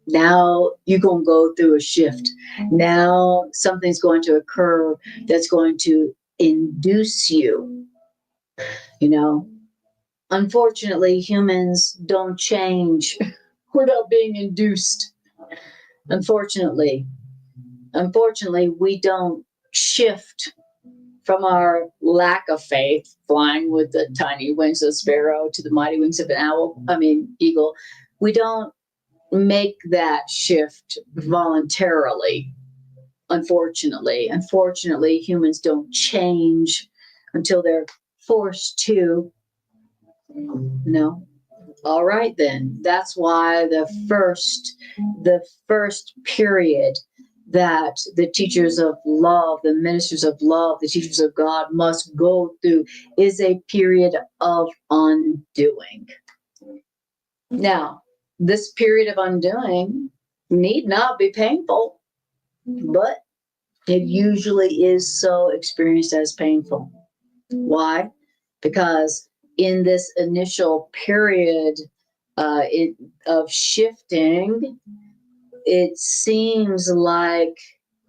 now you're going to go through a shift. Now something's going to occur that's going to induce you. You know, unfortunately, humans don't change without being induced. Unfortunately, we don't shift from our lack of faith, flying with the tiny wings of a sparrow to the mighty wings of an eagle. We don't make that shift voluntarily. Unfortunately, humans don't change until they're forced to. No. All right, then. That's why the first period that the teachers of love, the ministers of love, the teachers of God must go through is a period of undoing. Now, this period of undoing need not be painful, but it usually is so experienced as painful. Why? Because in this initial period of shifting, it seems like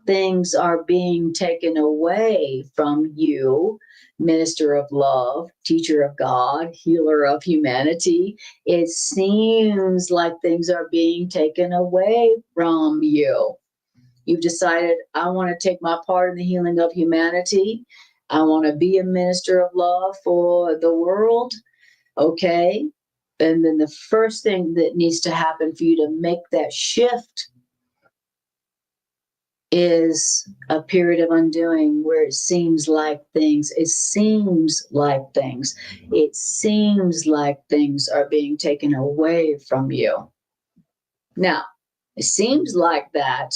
things are being taken away from you, minister of love, teacher of God, healer of humanity. It seems like things are being taken away from you. You've decided, I want to take my part in the healing of humanity. I want to be a minister of love for the world. Okay. And then the first thing that needs to happen for you to make that shift is a period of undoing where it seems like things are being taken away from you. Now, it seems like that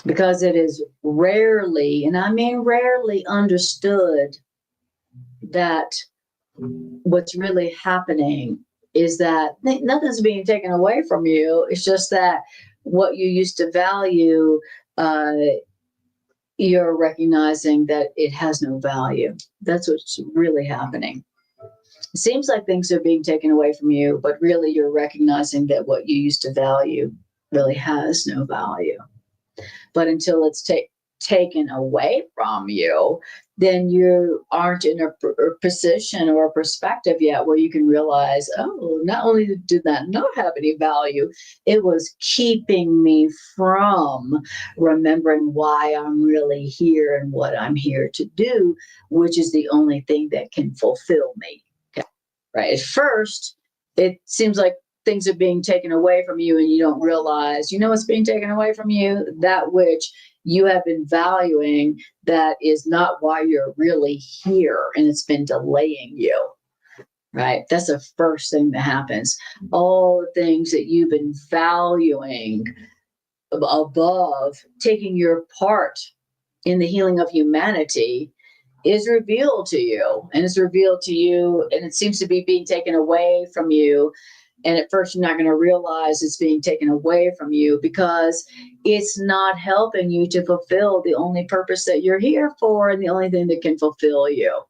because it is rarely, and I mean rarely, understood that what's really happening is that nothing's being taken away from you. It's just that what you used to value, you're recognizing that it has no value. That's what's really happening. It seems like things are being taken away from you, but really you're recognizing that what you used to value really has no value. But until it's taken away from you, then you aren't in a position or a perspective yet where you can realize, oh, not only did that not have any value, it was keeping me from remembering why I'm really here and what I'm here to do, which is the only thing that can fulfill me. Okay. Right. At first, it seems like things are being taken away from you and you don't realize, what's being taken away from you? That which you have been valuing, that is not why you're really here, and it's been delaying you, right? That's the first thing that happens. All the things that you've been valuing above taking your part in the healing of humanity is revealed to you, and it seems to be being taken away from you. And at first, you're not going to realize it's being taken away from you because it's not helping you to fulfill the only purpose that you're here for and the only thing that can fulfill you.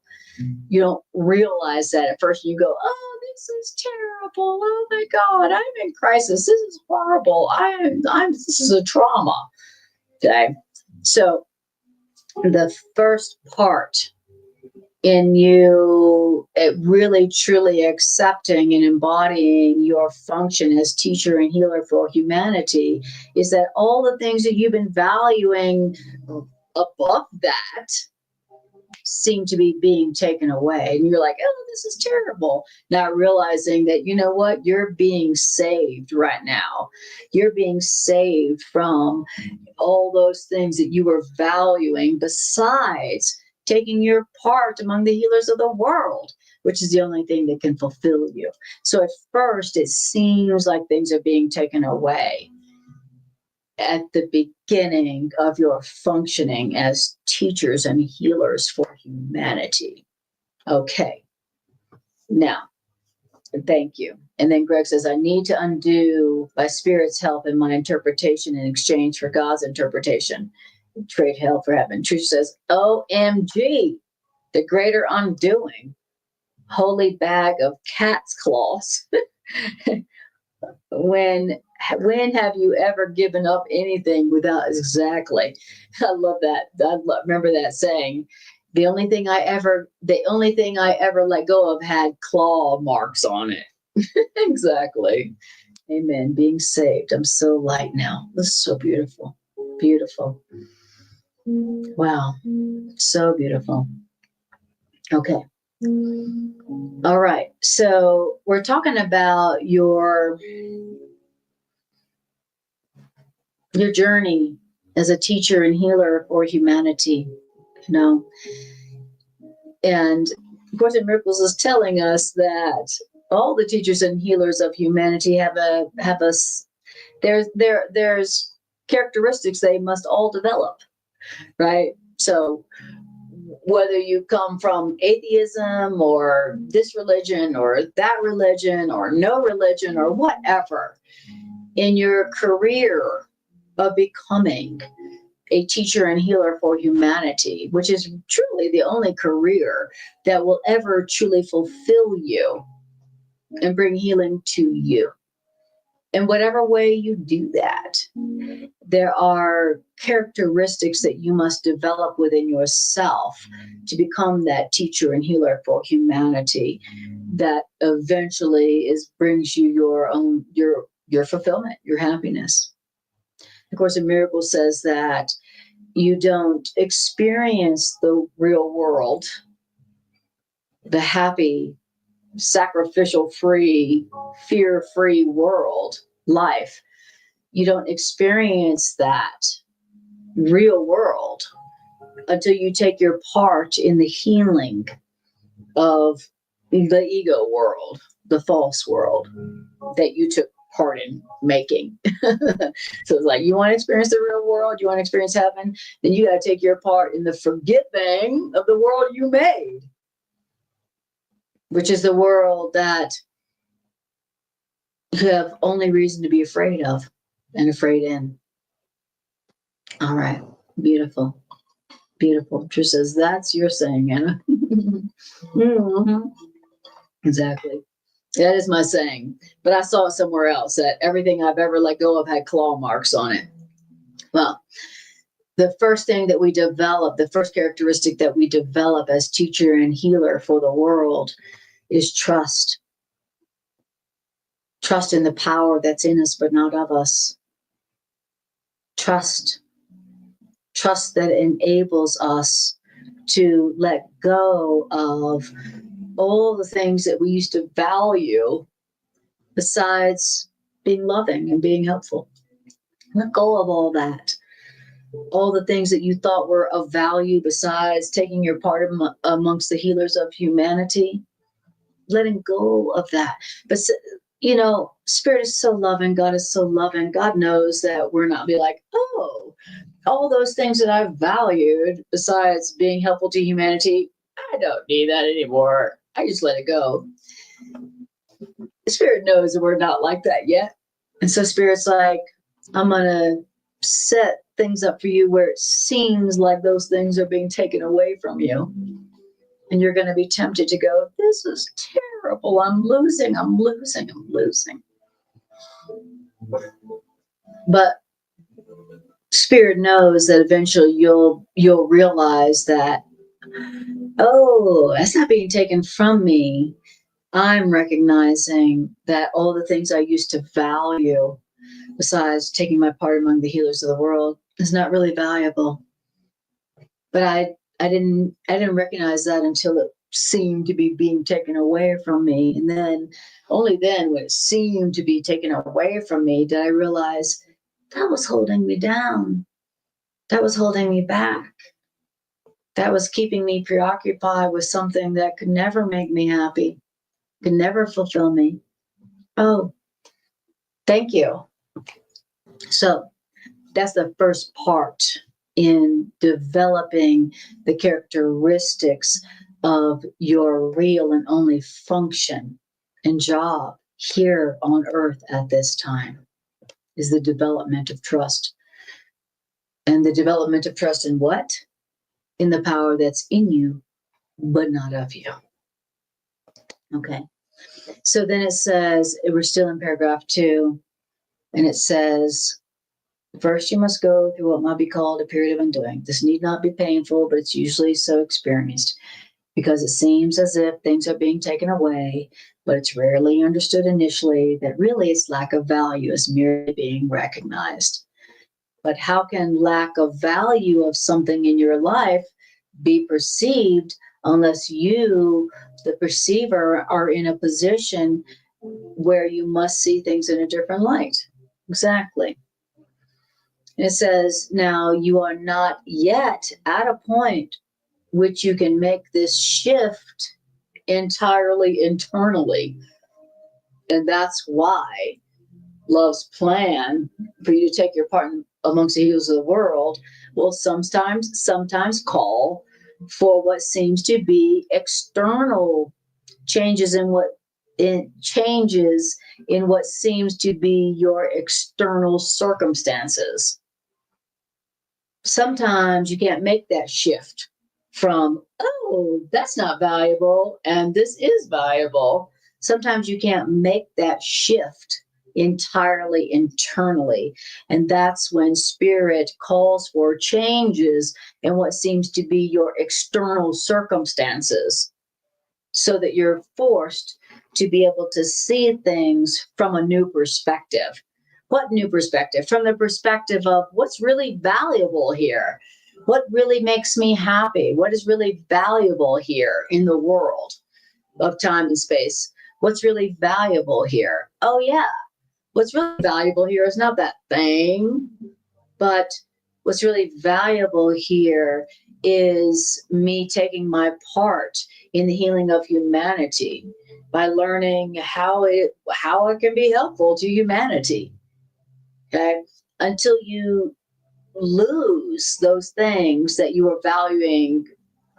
You don't realize that at first. You go, oh, this is terrible. Oh my God, I'm in crisis. This is horrible. This is a trauma. Okay. So the first part in you really truly accepting and embodying your function as teacher and healer for humanity is that all the things that you've been valuing above that seem to be being taken away. And you're like, oh, this is terrible. Not realizing that, you're being saved right now. You're being saved from all those things that you were valuing besides taking your part among the healers of the world, which is the only thing that can fulfill you. So at first, it seems like things are being taken away at the beginning of your functioning as teachers and healers for humanity. Okay. Now, thank you. And then Greg says, I need to undo by Spirit's help in my interpretation in exchange for God's interpretation. Trade hell for heaven. Trish says, OMG, the greater undoing. Holy bag of cat's claws. When have you ever given up anything without exactly? I love that. Remember that saying. The only thing I ever let go of had claw marks on it. Exactly. Amen. Being saved. I'm so light now. This is so beautiful. Beautiful. Wow. So beautiful. Okay. All right. So we're talking about your journey as a teacher and healer for humanity, and of course, in Miracles is telling us that all the teachers and healers of humanity there's characteristics they must all develop, right? So whether you come from atheism or this religion or that religion or no religion or whatever, in your career of becoming a teacher and healer for humanity, which is truly the only career that will ever truly fulfill you and bring healing to you. In whatever way you do that, there are characteristics that you must develop within yourself to become that teacher and healer for humanity that eventually brings you your fulfillment, your happiness. Of course, a miracle says that you don't experience the real world, the happy, sacrificial-free, fear-free life. You don't experience that real world until you take your part in the healing of the ego world, the false world that you took part in making. So it's like, you want to experience the real world, you want to experience heaven, then you got to take your part in the forgiving of the world you made, which is the world that you have only reason to be afraid of and afraid in. All right. Beautiful. Beautiful. Trish says, that's your saying, Anna. Mm-hmm. Exactly. That is my saying. But I saw it somewhere else, that everything I've ever let go of had claw marks on it. Well, the first thing that we develop, the first characteristic that we develop as teacher and healer for the world is trust. Trust in the power that's in us, but not of us. Trust. Trust that enables us to let go of all the things that we used to value besides being loving and being helpful. Let go of all that. All the things that you thought were of value besides taking your part amongst the healers of humanity. Letting go of that. But, you know, Spirit is so loving. God is so loving. God knows that we're not be like, oh, all those things that I've valued besides being helpful to humanity, I don't need that anymore. I just let it go. The Spirit knows that we're not like that yet. And so Spirit's like, I'm going to set things up for you where it seems like those things are being taken away from you. And you're going to be tempted to go, this is terrible. I'm losing. But Spirit knows that eventually you'll realize that, oh, that's not being taken from me. I'm recognizing that all the things I used to value, besides taking my part among the healers of the world, is not really valuable. But I didn't recognize that until it seemed to be being taken away from me. And then only then, when it seemed to be taken away from me, did I realize that was holding me down. That was holding me back. That was keeping me preoccupied with something that could never make me happy, could never fulfill me. Oh, thank you. So that's the first part in developing the characteristics of your real and only function and job here on earth at this time, is the development of trust. And the development of trust in what? In the power that's in you, but not of you. Okay. So then it says, we're still in paragraph 2, and it says, first, you must go through what might be called a period of undoing. This need not be painful, but it's usually so experienced because it seems as if things are being taken away, but it's rarely understood initially that really its lack of value is merely being recognized. But how can lack of value of something in your life be perceived unless you, the perceiver, are in a position where you must see things in a different light? Exactly. It says, now you are not yet at a point which you can make this shift entirely internally. And that's why love's plan for you to take your part amongst the healers of the world will sometimes call for what seems to be external changes in what seems to be your external circumstances. Sometimes you can't make that shift from, oh, that's not valuable, and this is valuable. Sometimes you can't make that shift entirely internally. And that's when Spirit calls for changes in what seems to be your external circumstances, so that you're forced to be able to see things from a new perspective. What new perspective? From the perspective of what's really valuable here. What really makes me happy? What is really valuable here in the world of time and space? What's really valuable here? Oh, yeah. What's really valuable here is not that thing, but what's really valuable here is me taking my part in the healing of humanity by learning how it can be helpful to humanity. Okay? Until you lose those things that you were valuing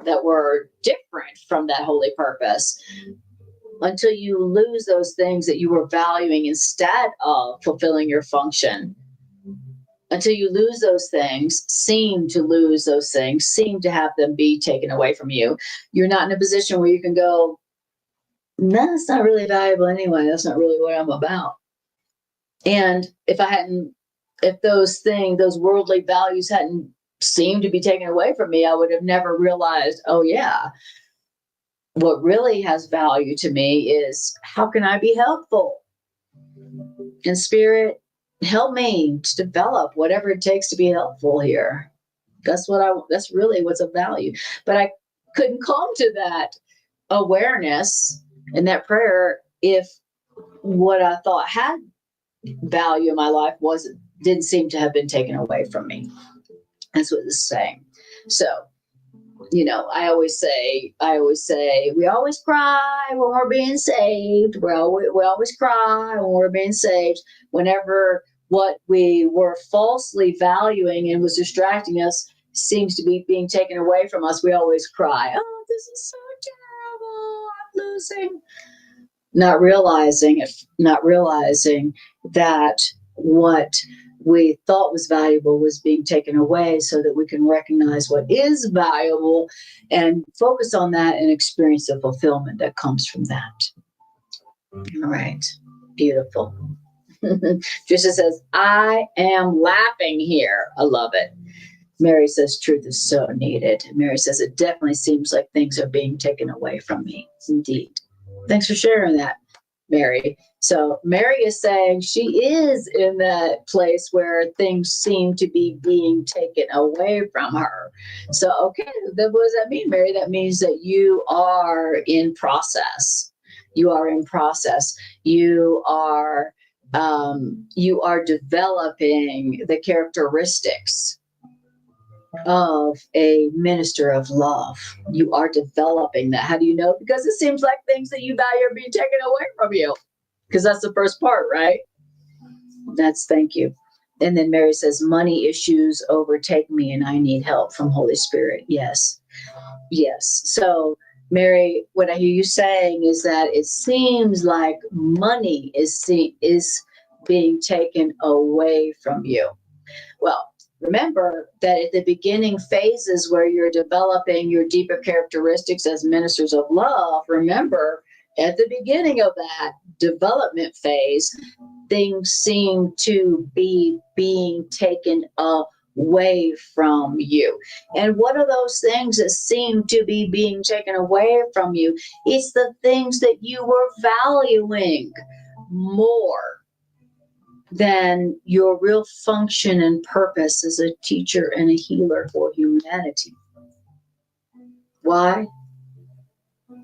that were different from that holy purpose, until you lose those things that you were valuing instead of fulfilling your function, until you lose those things, seem to have them be taken away from you, you're not in a position where you can go, no, that's not really valuable anyway. That's not really what I'm about. And if those worldly values hadn't seemed to be taken away from me, I would have never realized, oh yeah, what really has value to me is how can I be helpful? And Spirit, help me to develop whatever it takes to be helpful here. That's really what's of value. But I couldn't come to that awareness and that prayer if what I thought had value in my life didn't seem to have been taken away from me. That's what this is saying. So, I always say, we always cry when we're being saved. Well, we always cry when we're being saved. Whenever what we were falsely valuing and was distracting us seems to be being taken away from us, we always cry, oh, this is so terrible, I'm losing. Not realizing that what we thought was valuable was being taken away, so that we can recognize what is valuable and focus on that and experience the fulfillment that comes from that. All right. Beautiful. Trisha says, I am laughing here. I love it. Mary says, truth is so needed. Mary says, it definitely seems like things are being taken away from me. Indeed. Thanks for sharing that, Mary. So Mary is saying she is in that place where things seem to be being taken away from her. So, okay, then what does that mean, Mary? That means that you are in process. You are in process. You are developing the characteristics of a minister of love. You are developing that. How do you know? Because it seems like things that you value are being taken away from you. Because that's the first part, right? Thank you. And then Mary says, money issues overtake me and I need help from Holy Spirit. Yes. So Mary, what I hear you saying is that it seems like money is being taken away from you. Well, remember that at the beginning phases where you're developing your deeper characteristics as ministers of love, remember at the beginning of that development phase, things seem to be being taken away from you. And what are those things that seem to be being taken away from you? It's the things that you were valuing more than your real function and purpose as a teacher and a healer for humanity. Why?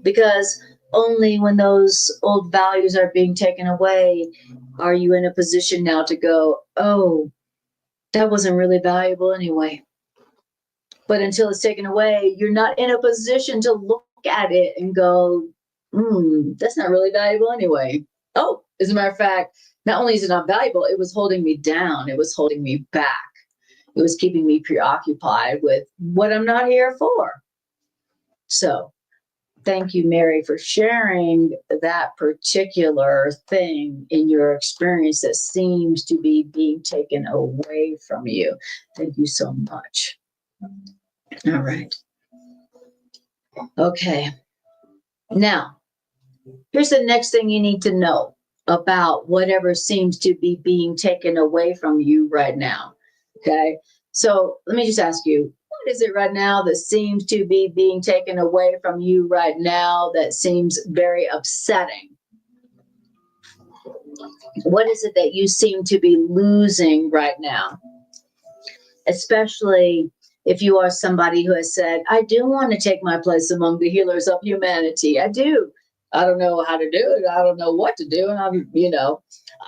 Because only when those old values are being taken away are you in a position now to go, oh, that wasn't really valuable anyway. But until it's taken away, you're not in a position to look at it and go, that's not really valuable anyway. Oh, as a matter of fact, not only is it not valuable, it was holding me down. It was holding me back. It was keeping me preoccupied with what I'm not here for. So thank you, Mary, for sharing that particular thing in your experience that seems to be being taken away from you. Thank you so much. All right. Okay. Now, here's the next thing you need to know about whatever seems to be being taken away from you right now. Okay. So let me just ask you, what is it right now that seems to be being taken away from you right now that seems very upsetting? What is it that you seem to be losing right now? Especially if you are somebody who has said, I do want to take my place among the healers of humanity. I do. I don't know how to do it. I don't know what to do. And I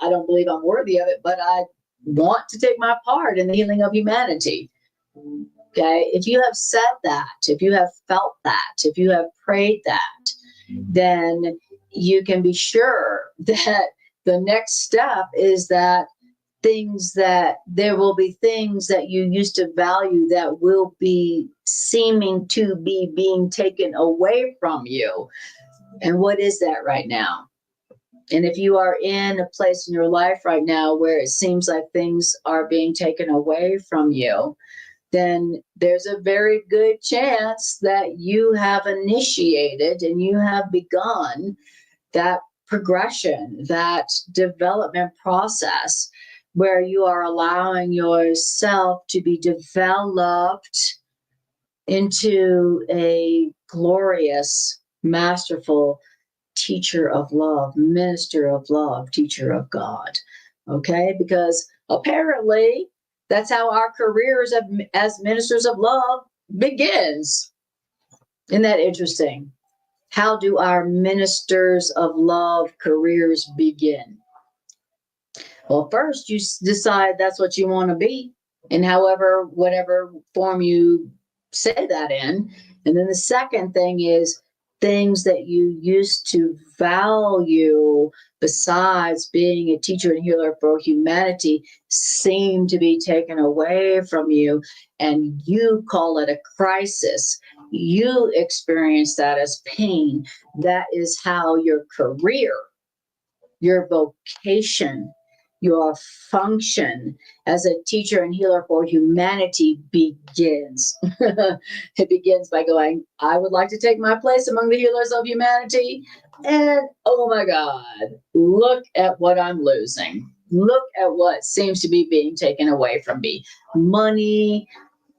don't believe I'm worthy of it, but I want to take my part in the healing of humanity. Okay. If you have said that, if you have felt that, if you have prayed that, then you can be sure that the next step is that there will be things that you used to value that will be seeming to be being taken away from you. And what is that right now? And if you are in a place in your life right now where it seems like things are being taken away from you, then there's a very good chance that you have initiated and you have begun that progression, that development process where you are allowing yourself to be developed into a glorious, masterful teacher of love, minister of love, teacher of God. Okay? Because apparently that's how our careers as ministers of love begins. Isn't that interesting? How do our ministers of love careers begin? Well, first you decide that's what you want to be, in whatever form you say that in. And then the second thing is things that you used to value besides being a teacher and healer for humanity seem to be taken away from you, and you call it a crisis. You experience that as pain. That is how your career, your vocation, your function as a teacher and healer for humanity begins. It begins by going, I would like to take my place among the healers of humanity. And oh my God, look at what I'm losing. Look at what seems to be being taken away from me. Money,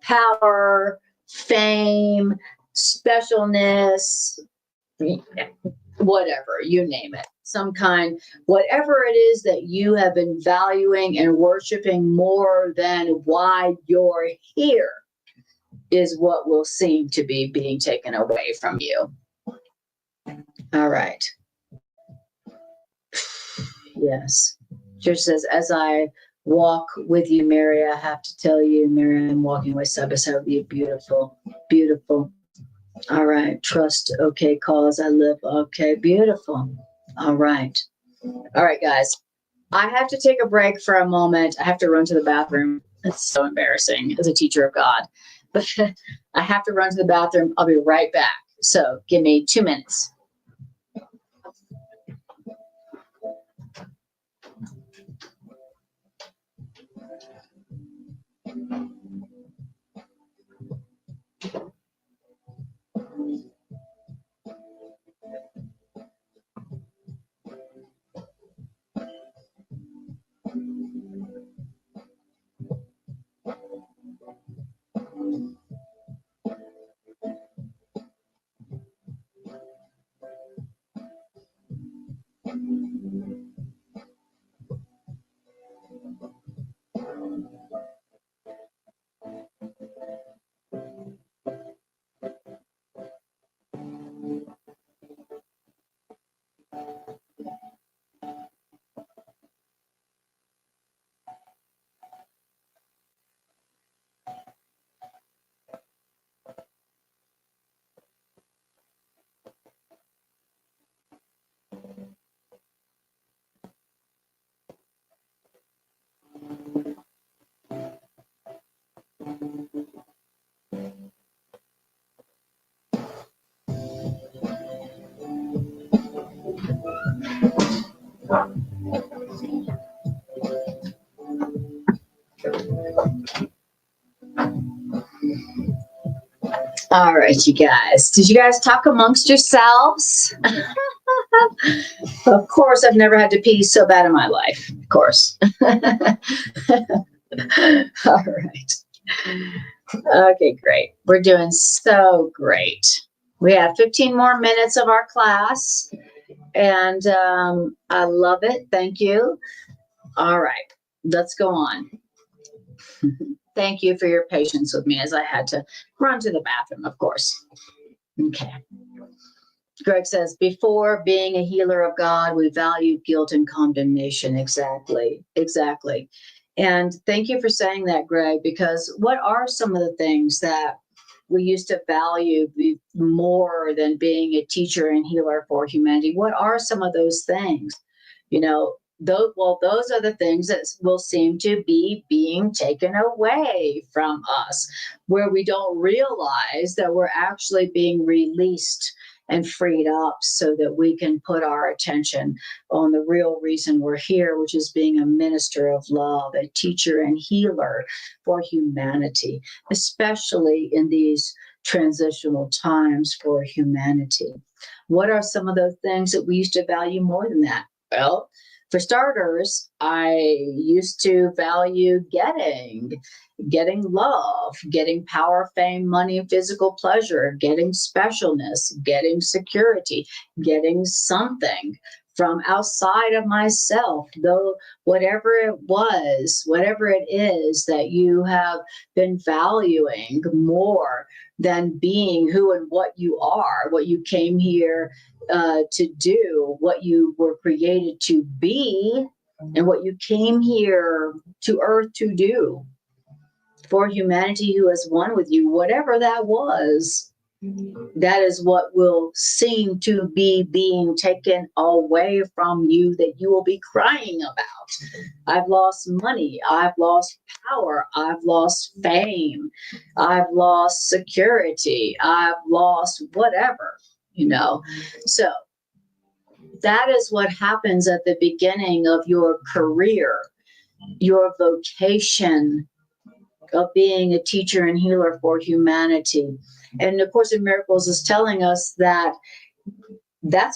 power, fame, specialness, whatever, you name it, some kind, whatever it is that you have been valuing and worshiping more than why you're here is what will seem to be being taken away from you. All right. Yes. Church says, as I walk with you, Mary, I have to tell you, Mary, I'm walking with Sabbath. You beautiful, beautiful. All right. Trust. Okay. Cause I live. Okay. Beautiful. All right. All right, guys. I have to take a break for a moment. I have to run to the bathroom. It's so embarrassing as a teacher of God. But I have to run to the bathroom. I'll be right back. So give me 2 minutes. All right, you guys. Did you guys talk amongst yourselves? Of course, I've never had to pee so bad in my life. Of course. All right. Okay, great. We're doing so great. We have 15 more minutes of our class, and I love it. Thank you. All right, let's go on. Thank you for your patience with me as I had to run to the bathroom, of course. Okay. Greg says, before being a healer of God, we valued guilt and condemnation. Exactly. Exactly. And thank you for saying that, Greg, because what are some of the things that we used to value more than being a teacher and healer for humanity? What are some of those things? Those are the things that will seem to be being taken away from us, where we don't realize that we're actually being released and freed up so that we can put our attention on the real reason we're here, which is being a minister of love, a teacher and healer for humanity, especially in these transitional times for humanity. What are some of those things that we used to value more than that? Well, For starters, I used to value getting love, getting power, fame, money, physical pleasure, getting specialness, getting security, getting something from outside of myself, though whatever it was, whatever it is that you have been valuing more than being who and what you are, what you came here to do, what you were created to be, and what you came here to earth to do for humanity who has one with you, whatever that was, that is what will seem to be being taken away from you that you will be crying about. I've lost money. I've lost power. I've lost fame. I've lost security. I've lost whatever, So that is what happens at the beginning of your career, your vocation of being a teacher and healer for humanity. And the Course in Miracles is telling us that that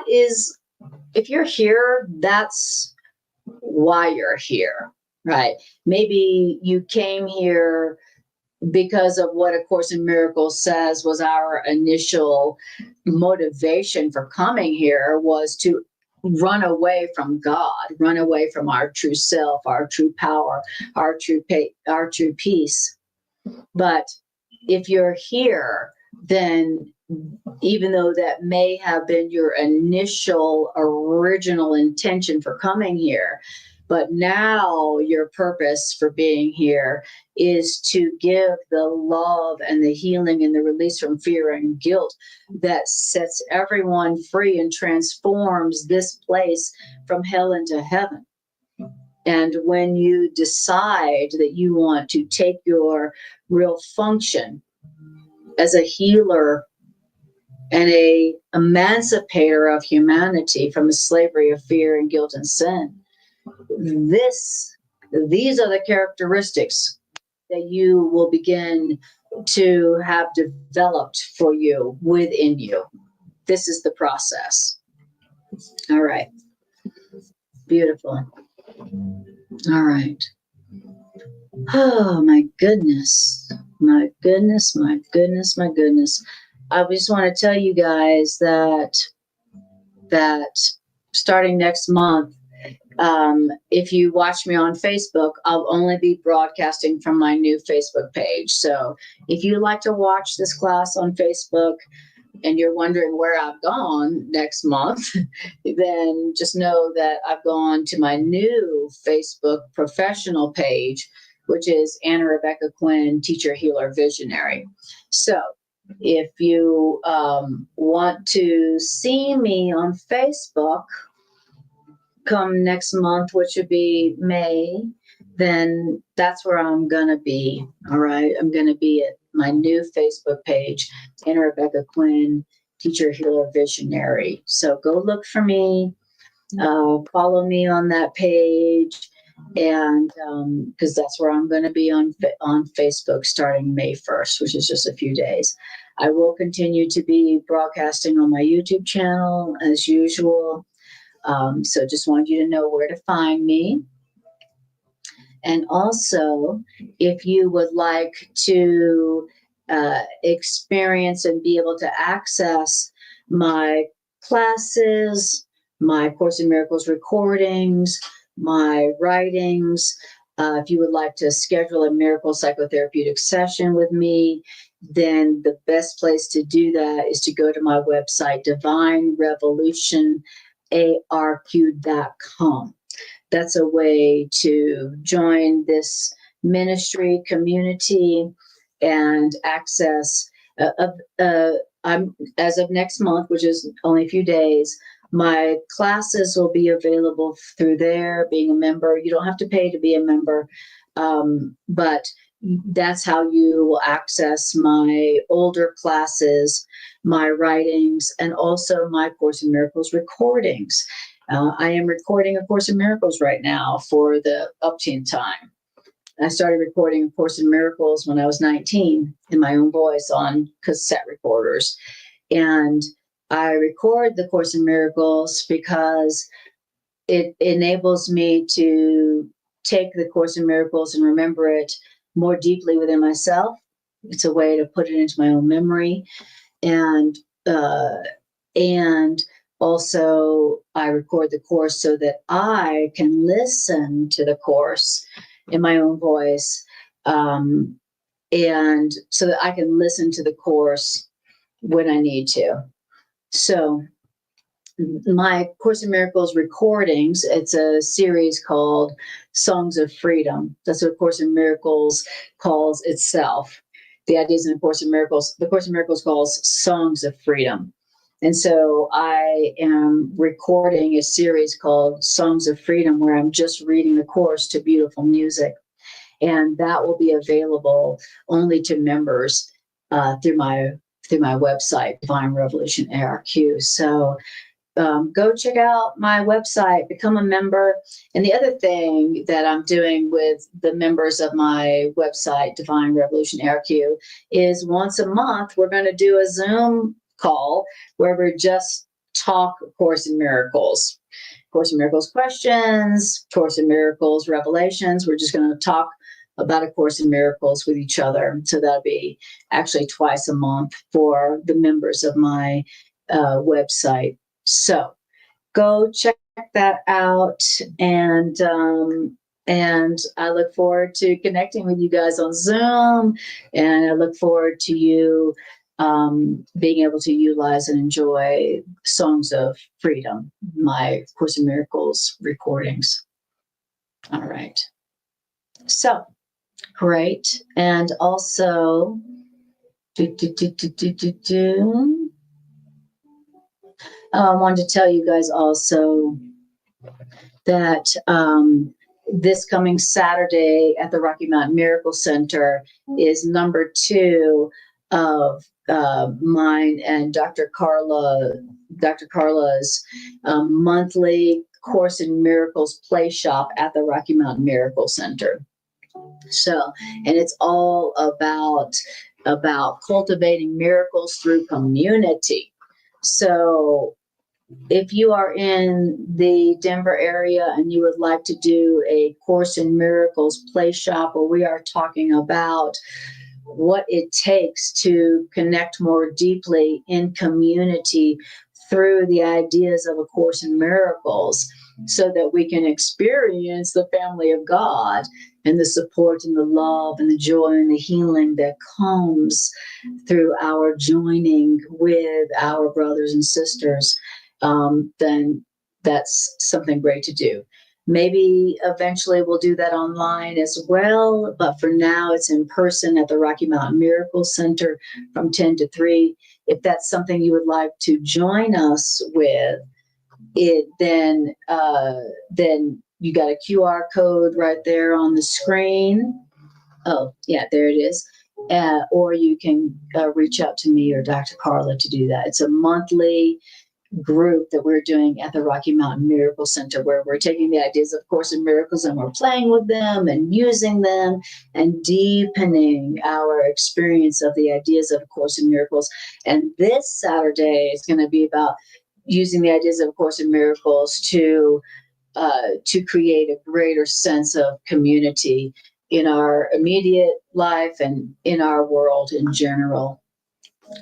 is, if you're here, that's why you're here, right? Maybe you came here because of what A Course in Miracles says was our initial motivation for coming here, was to run away from God, run away from our true self, our true power, our true peace. But if you're here, then even though that may have been your initial original intention for coming here, but now your purpose for being here is to give the love and the healing and the release from fear and guilt that sets everyone free and transforms this place from hell into heaven. And when you decide that you want to take your real function as a healer and a emancipator of humanity from the slavery of fear and guilt and sin, these are the characteristics that you will begin to have developed for you within you. This is the process. All right. Beautiful. All right. Oh, my goodness. My goodness, my goodness, my goodness. I just want to tell you guys that starting next month, if you watch me on Facebook, I'll only be broadcasting from my new Facebook page. So if you like to watch this class on Facebook and you're wondering where I've gone next month, then just know that I've gone to my new Facebook professional page, which is Anna Rebecca Quinn, Teacher, Healer, Visionary. So if you want to see me on Facebook come next month, which would be May, then that's where I'm going to be. All right. I'm going to be at my new Facebook page, Anna Rebecca Quinn, Teacher, Healer, Visionary. So go look for me, follow me on that page. And because that's where I'm going to be on Facebook starting May 1st, which is just a few days. I will continue to be broadcasting on my YouTube channel as usual. So just wanted you to know where to find me. And also, if you would like to experience and be able to access my classes, my Course in Miracles recordings, my writings, if you would like to schedule a miracle psychotherapeutic session with me, then the best place to do that is to go to my website, divinerevolutionarq.com. That's a way to join this ministry community and access. I'm as of next month, which is only a few days, my classes will be available through there. Being a member, you don't have to pay to be a member, but that's how you will access my older classes, my writings, and also my Course in Miracles recordings. I am recording A Course in Miracles right now for the upteen time. I started recording A Course in Miracles when I was 19 in my own voice on cassette recorders. And I record the Course in Miracles because it enables me to take the Course in Miracles and remember it more deeply within myself. It's a way to put it into my own memory. And uh, and also I record the course so that I can listen to the course in my own voice, and so that I can listen to the course when I need to. So my Course in Miracles recordings, it's a series called Songs of Freedom. That's what Course in Miracles calls itself. The ideas in the Course in Miracles, the Course in Miracles calls Songs of Freedom. And so I am recording a series called Songs of Freedom, where I'm just reading the course to beautiful music. And that will be available only to members through my website, Divine Revolution ARQ. So go check out my website, become a member. And the other thing that I'm doing with the members of my website, Divine Revolution ARQ, is once a month, we're going to do a Zoom call where we just talk Course in Miracles. Course in Miracles questions, Course in Miracles revelations. We're just going to talk about A Course in Miracles with each other. So that'll be actually twice a month for the members of my website. So go check that out, and I look forward to connecting with you guys on Zoom, and I look forward to you being able to utilize and enjoy Songs of Freedom, my Course in Miracles recordings. All right. So great. And also, I wanted to tell you guys also that this coming Saturday at the Rocky Mountain Miracle Center is number 2 of mine and Dr. Carla's monthly Course in Miracles play shop at the Rocky Mountain Miracle Center. So, and it's all about cultivating miracles through community. So if you are in the Denver area and you would like to do a Course in Miracles play shop, where we are talking about what it takes to connect more deeply in community through the ideas of A Course in Miracles, so that we can experience the family of God and the support and the love and the joy and the healing that comes through our joining with our brothers and sisters, then that's something great to do. Maybe eventually we'll do that online as well, but for now it's in person at the Rocky Mountain Miracle Center from 10 to 3. If that's something you would like to join us with, then you got a QR code right there on the screen. Oh, yeah, there it is. Or you can reach out to me or Dr. Carla to do that. It's a monthly group that we're doing at the Rocky Mountain Miracle Center, where we're taking the ideas of Course in Miracles and we're playing with them and using them and deepening our experience of the ideas of Course in Miracles. And this Saturday is going to be about using the ideas of Course in Miracles to create a greater sense of community in our immediate life and in our world in general.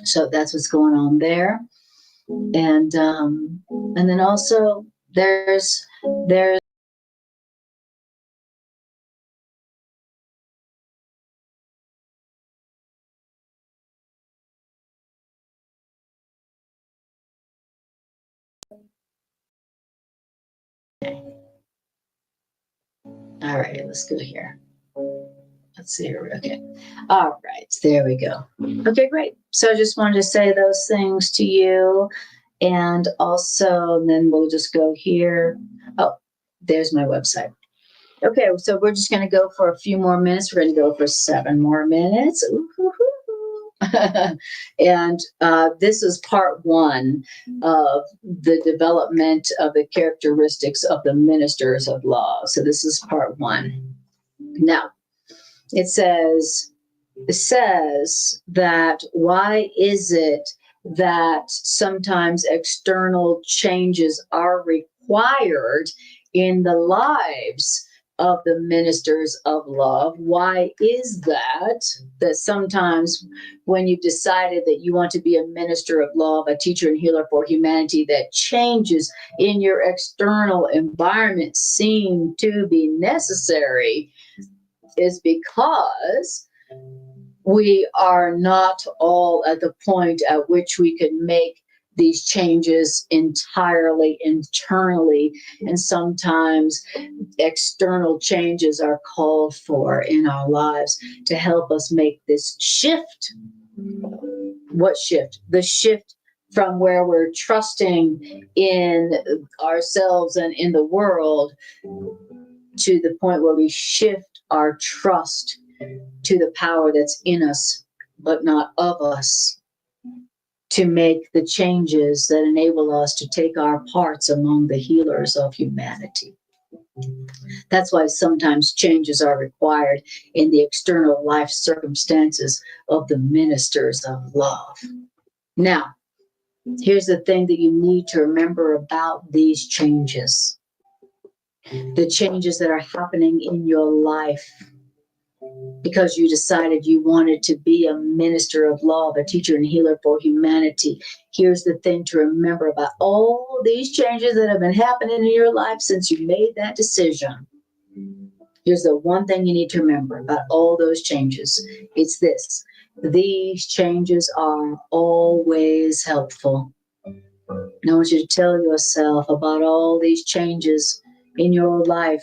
So that's what's going on there. And then also there's all right, let's go here. Let's see here. Okay. All right, there we go. Okay, great. So I just wanted to say those things to you. And also, then we'll just go here. Oh, there's my website. Okay, so we're just going to go for a few more minutes. We're going to go for 7 more minutes. And this is part 1 of the development of the characteristics of the ministers of love. So this is part 1. Now, it says that why is it that sometimes external changes are required required in the lives of the ministers of love. Why is that? That sometimes when you've decided that you want to be a minister of love, a teacher and healer for humanity, that changes in your external environment seem to be necessary, is because we are not all at the point at which we can make these changes entirely internally, and sometimes external changes are called for in our lives to help us make this shift. What shift? The shift from where we're trusting in ourselves and in the world to the point where we shift our trust to the power that's in us but not of us, to make the changes that enable us to take our parts among the healers of humanity. That's why sometimes changes are required in the external life circumstances of the ministers of love. Now, here's the thing that you need to remember about these changes. The changes that are happening in your life because you decided you wanted to be a minister of love, a teacher and healer for humanity. Here's the thing to remember about all these changes that have been happening in your life since you made that decision. Here's the one thing you need to remember about all those changes. It's this: these changes are always helpful. And I want you to tell yourself about all these changes in your life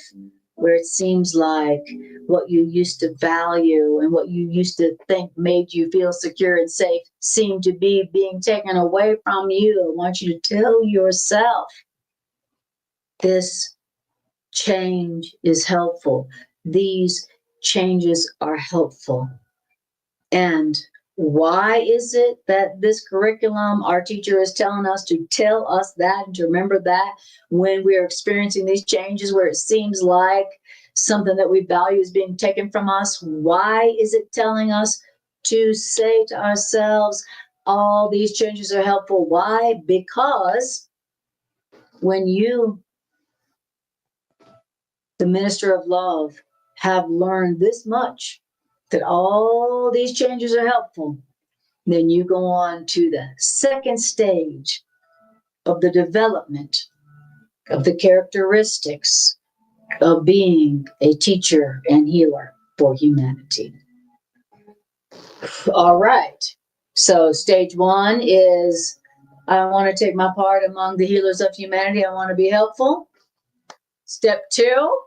where it seems like what you used to value and what you used to think made you feel secure and safe seem to be being taken away from you. I want you to tell yourself this change is helpful. These changes are helpful. And why is it that this curriculum, our teacher is telling us to tell us that and to remember that when we're experiencing these changes where it seems like something that we value is being taken from us? Why is it telling us to say to ourselves, all these changes are helpful? Why? Because when you, the minister of love, have learned this much, that all these changes are helpful, then you go on to the second stage of the development of the characteristics of being a teacher and healer for humanity. All right. So stage one is, I want to take my part among the healers of humanity. I want to be helpful. Step two,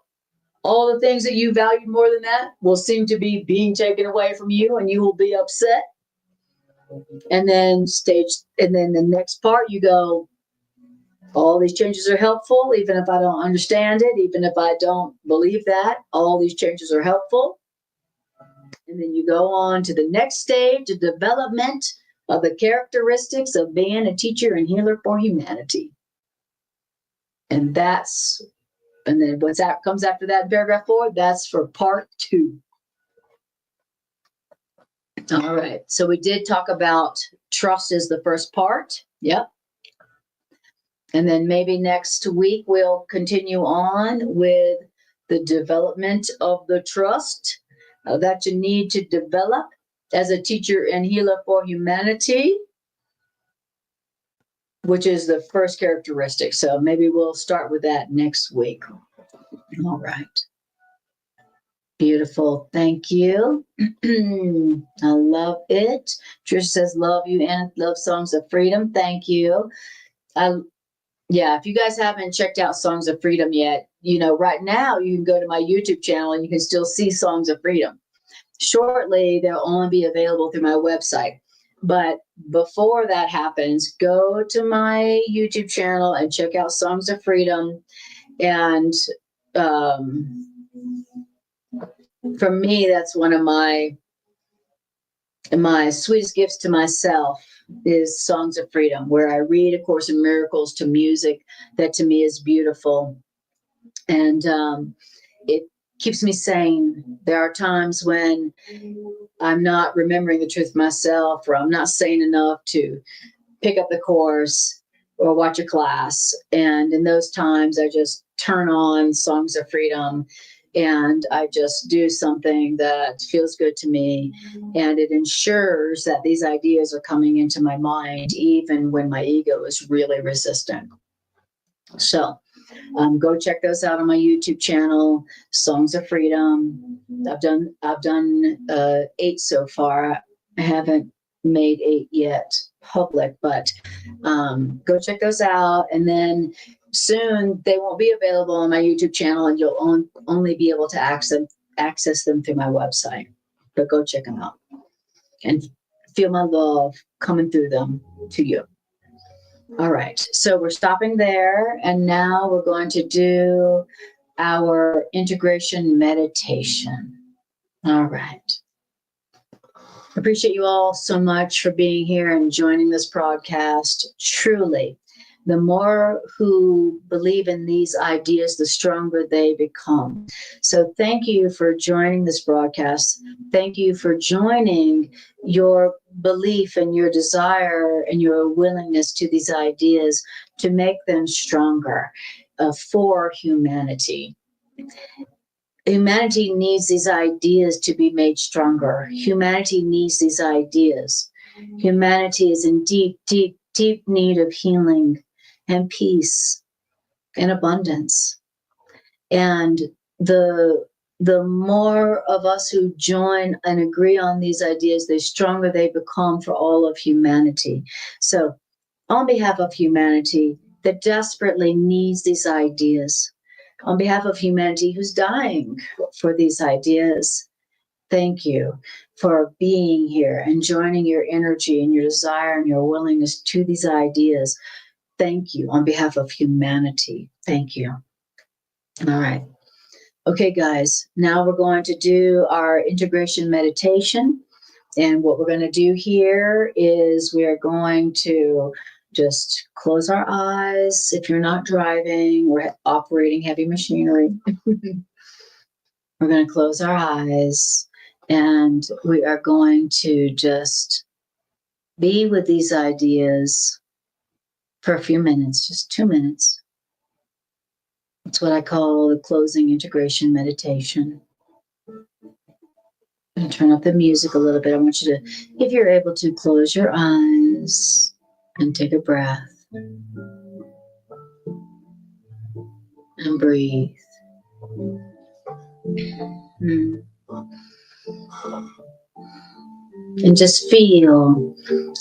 all the things that you value more than that will seem to be being taken away from you, and you will be upset. And then the next part, you go, all these changes are helpful, even if I don't understand it, even if I don't believe that, all these changes are helpful. And then you go on to the next stage, the development of the characteristics of being a teacher and healer for humanity. And then what's that comes after that, paragraph 4, that's for part 2. All right. So we did talk about trust is the first part. Yep. And then maybe next week we'll continue on with the development of the trust that you need to develop as a teacher and healer for humanity, which is the first characteristic. So maybe we'll start with that next week. All right. Beautiful. Thank you. I love it. Trish says, love you and love Songs of Freedom. Thank you. Yeah, if you guys haven't checked out Songs of Freedom yet, right now you can go to my YouTube channel and you can still see Songs of Freedom. Shortly, they'll only be available through my website. But before that happens, go to my YouTube channel and check out Songs of Freedom. And for me, that's one of my sweetest gifts to myself is Songs of Freedom, where I read A Course in Miracles to music that to me is beautiful. And it keeps me sane. There are times when I'm not remembering the truth myself, or I'm not sane enough to pick up the Course. or watch a class. And in those times, I just turn on Songs of Freedom and I just do something that feels good to me. And it ensures that these ideas are coming into my mind, even when my ego is really resistant. So go check those out on my YouTube channel, Songs of Freedom. I've done 8 so far. I haven't made 8 yet public, but go check those out. And then soon they won't be available on my YouTube channel, and you'll only be able to access them through my website. But go check them out and feel my love coming through them to you. All right, so we're stopping there, and now we're going to do our integration meditation. All right. I appreciate you all so much for being here and joining this broadcast. Truly, the more who believe in these ideas, the stronger they become. So thank you for joining this broadcast. Thank you for joining your belief and your desire and your willingness to these ideas to make them stronger for humanity. Humanity needs these ideas to be made stronger. Humanity needs these ideas. Humanity is in deep, deep, deep need of healing and peace and abundance. And the more of us who join and agree on these ideas, the stronger they become for all of humanity. So on behalf of humanity that desperately needs these ideas, on behalf of humanity who's dying for these ideas, thank you for being here and joining your energy and your desire and your willingness to these ideas. Thank you on behalf of humanity. Thank you. All right. Okay, guys, now we're going to do our integration meditation. And what we're going to do here is we are going to just close our eyes. If you're not driving or operating heavy machinery, we're going to close our eyes and we are going to just be with these ideas for a few minutes, just 2 minutes. It's what I call the closing integration meditation. I'm going to turn up the music a little bit. I want you to, if you're able to, close your eyes and take a breath and breathe. And just feel.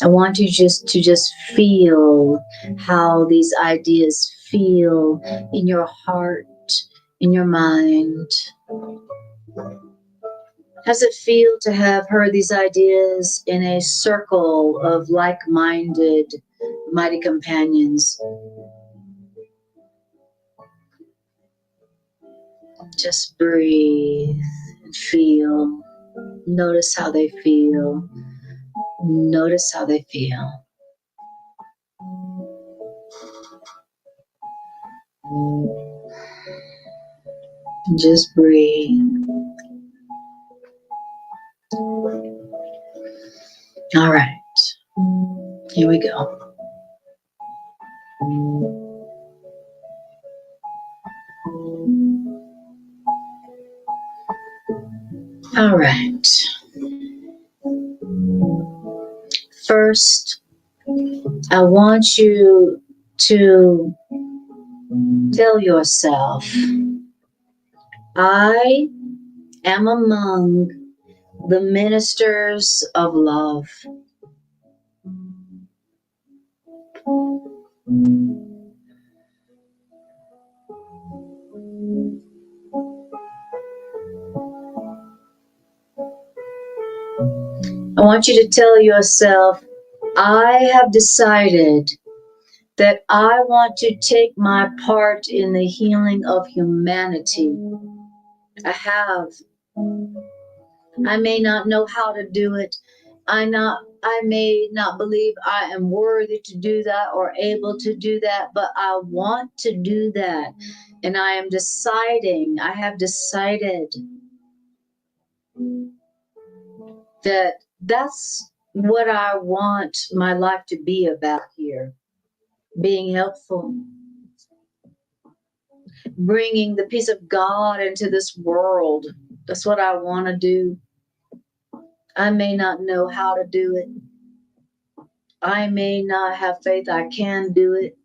I want you just feel how these ideas feel in your heart, in your mind. How does it feel to have heard these ideas in a circle of like-minded, mighty companions? Just breathe and feel. Notice how they feel. Notice how they feel. Just breathe. All right. Here we go. All right. First, I want you to tell yourself, I am among the ministers of love. I want you to tell yourself, I have decided that I want to take my part in the healing of humanity. I have. I may not know how to do it. I may not believe I am worthy to do that or able to do that, but I want to do that. And I have decided that that's what I want my life to be about here. being helpful, bringing the peace of God into this world. That's what I want to do. I may not know how to do it. I may not have faith I can do it.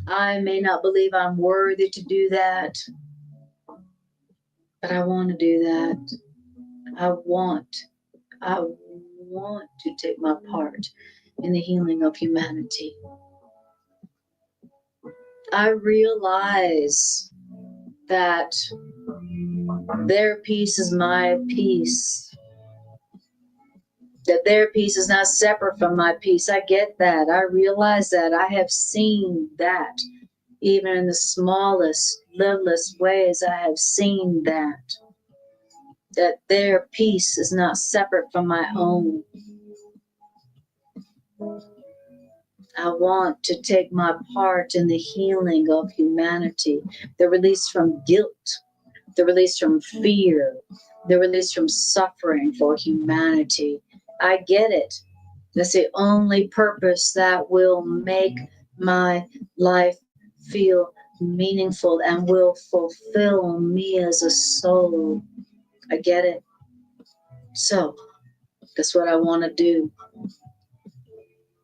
I may not believe I'm worthy to do that, but I want to do that. I want to take my part in the healing of humanity. I realize that their peace is my peace, that their peace is not separate from my peace. I get that. I realize that. I have seen that. Even in the smallest, littlest ways, I have seen that their peace is not separate from my own. I want to take my part in the healing of humanity, the release from guilt, the release from fear, the release from suffering for humanity. I get it. That's the only purpose that will make my life feel meaningful and will fulfill me as a soul. I get it. So that's what I want to do.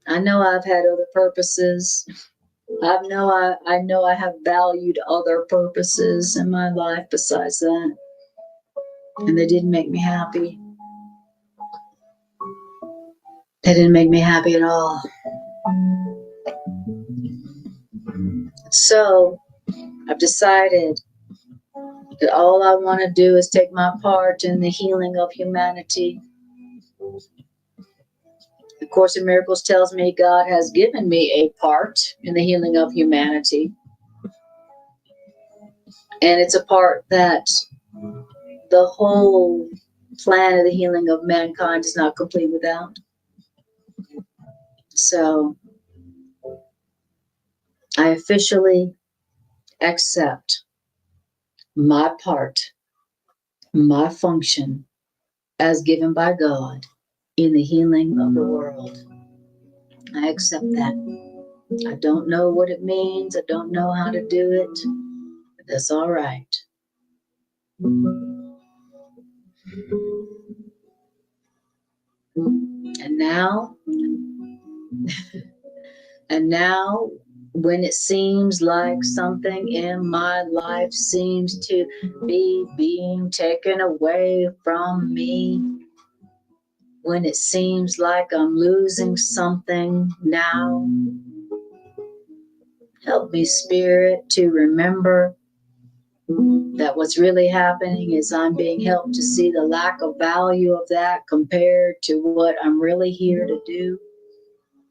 I know I've had other purposes. I know I have valued other purposes in my life besides that. And they didn't make me happy. They didn't make me happy at all. So I've decided that all I want to do is take my part in the healing of humanity. The Course in Miracles tells me God has given me a part in the healing of humanity. And it's a part that the whole plan of the healing of mankind is not complete without. So I officially accept my part, my function as given by God in the healing of the world. I accept that. I don't know what it means. I don't know how to do it. But that's all right. And now, when it seems like something in my life seems to be being taken away from me, when it seems like I'm losing something now, help me, Spirit, to remember that what's really happening is I'm being helped to see the lack of value of that compared to what I'm really here to do.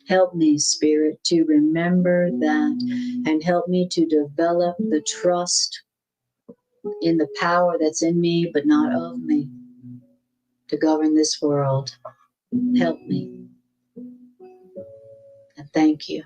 Help me, Spirit, to remember that and help me to develop the trust in the power that's in me but not of me to govern this world. Help me. And thank you.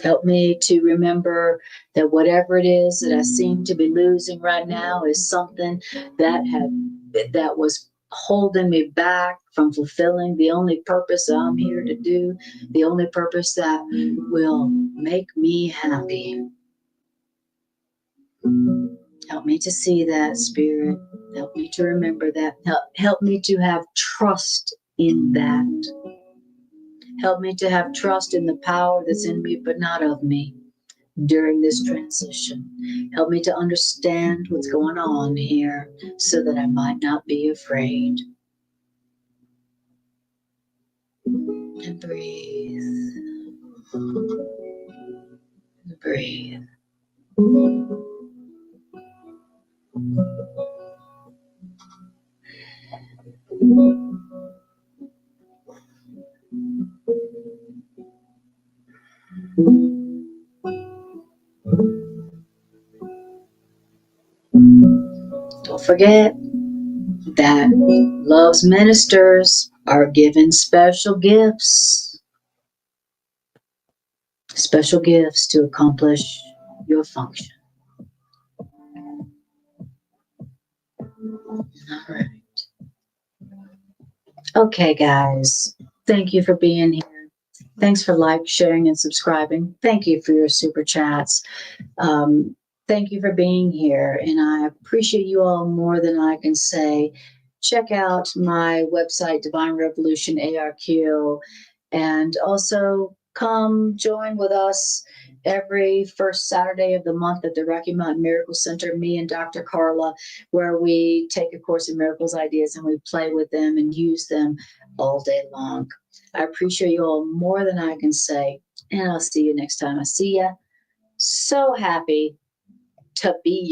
Help me to remember that whatever it is that I seem to be losing right now is something that was holding me back from fulfilling the only purpose I'm here to do, the only purpose that will make me happy. Help me to see that, Spirit. Help me to remember that. Help me to have trust in that. Help me to have trust in the power that's in me, but not of me during this transition. Help me to understand what's going on here so that I might not be afraid. And breathe. And breathe. Don't forget that love's ministers are given special gifts to accomplish your function. All right. Okay, guys. Thank you for being here. Thanks for sharing, and subscribing. Thank you for your super chats. Um, Thank you for being here, and I appreciate you all more than I can say. Check out my website, Divine Revolution ARQ, and also come join with us every first Saturday of the month at the Rocky Mountain Miracle Center, me and Dr. Carla, where we take A Course in Miracles ideas and we play with them and use them all day long. I appreciate you all more than I can say, and I'll see you next time. I see ya. So happy to be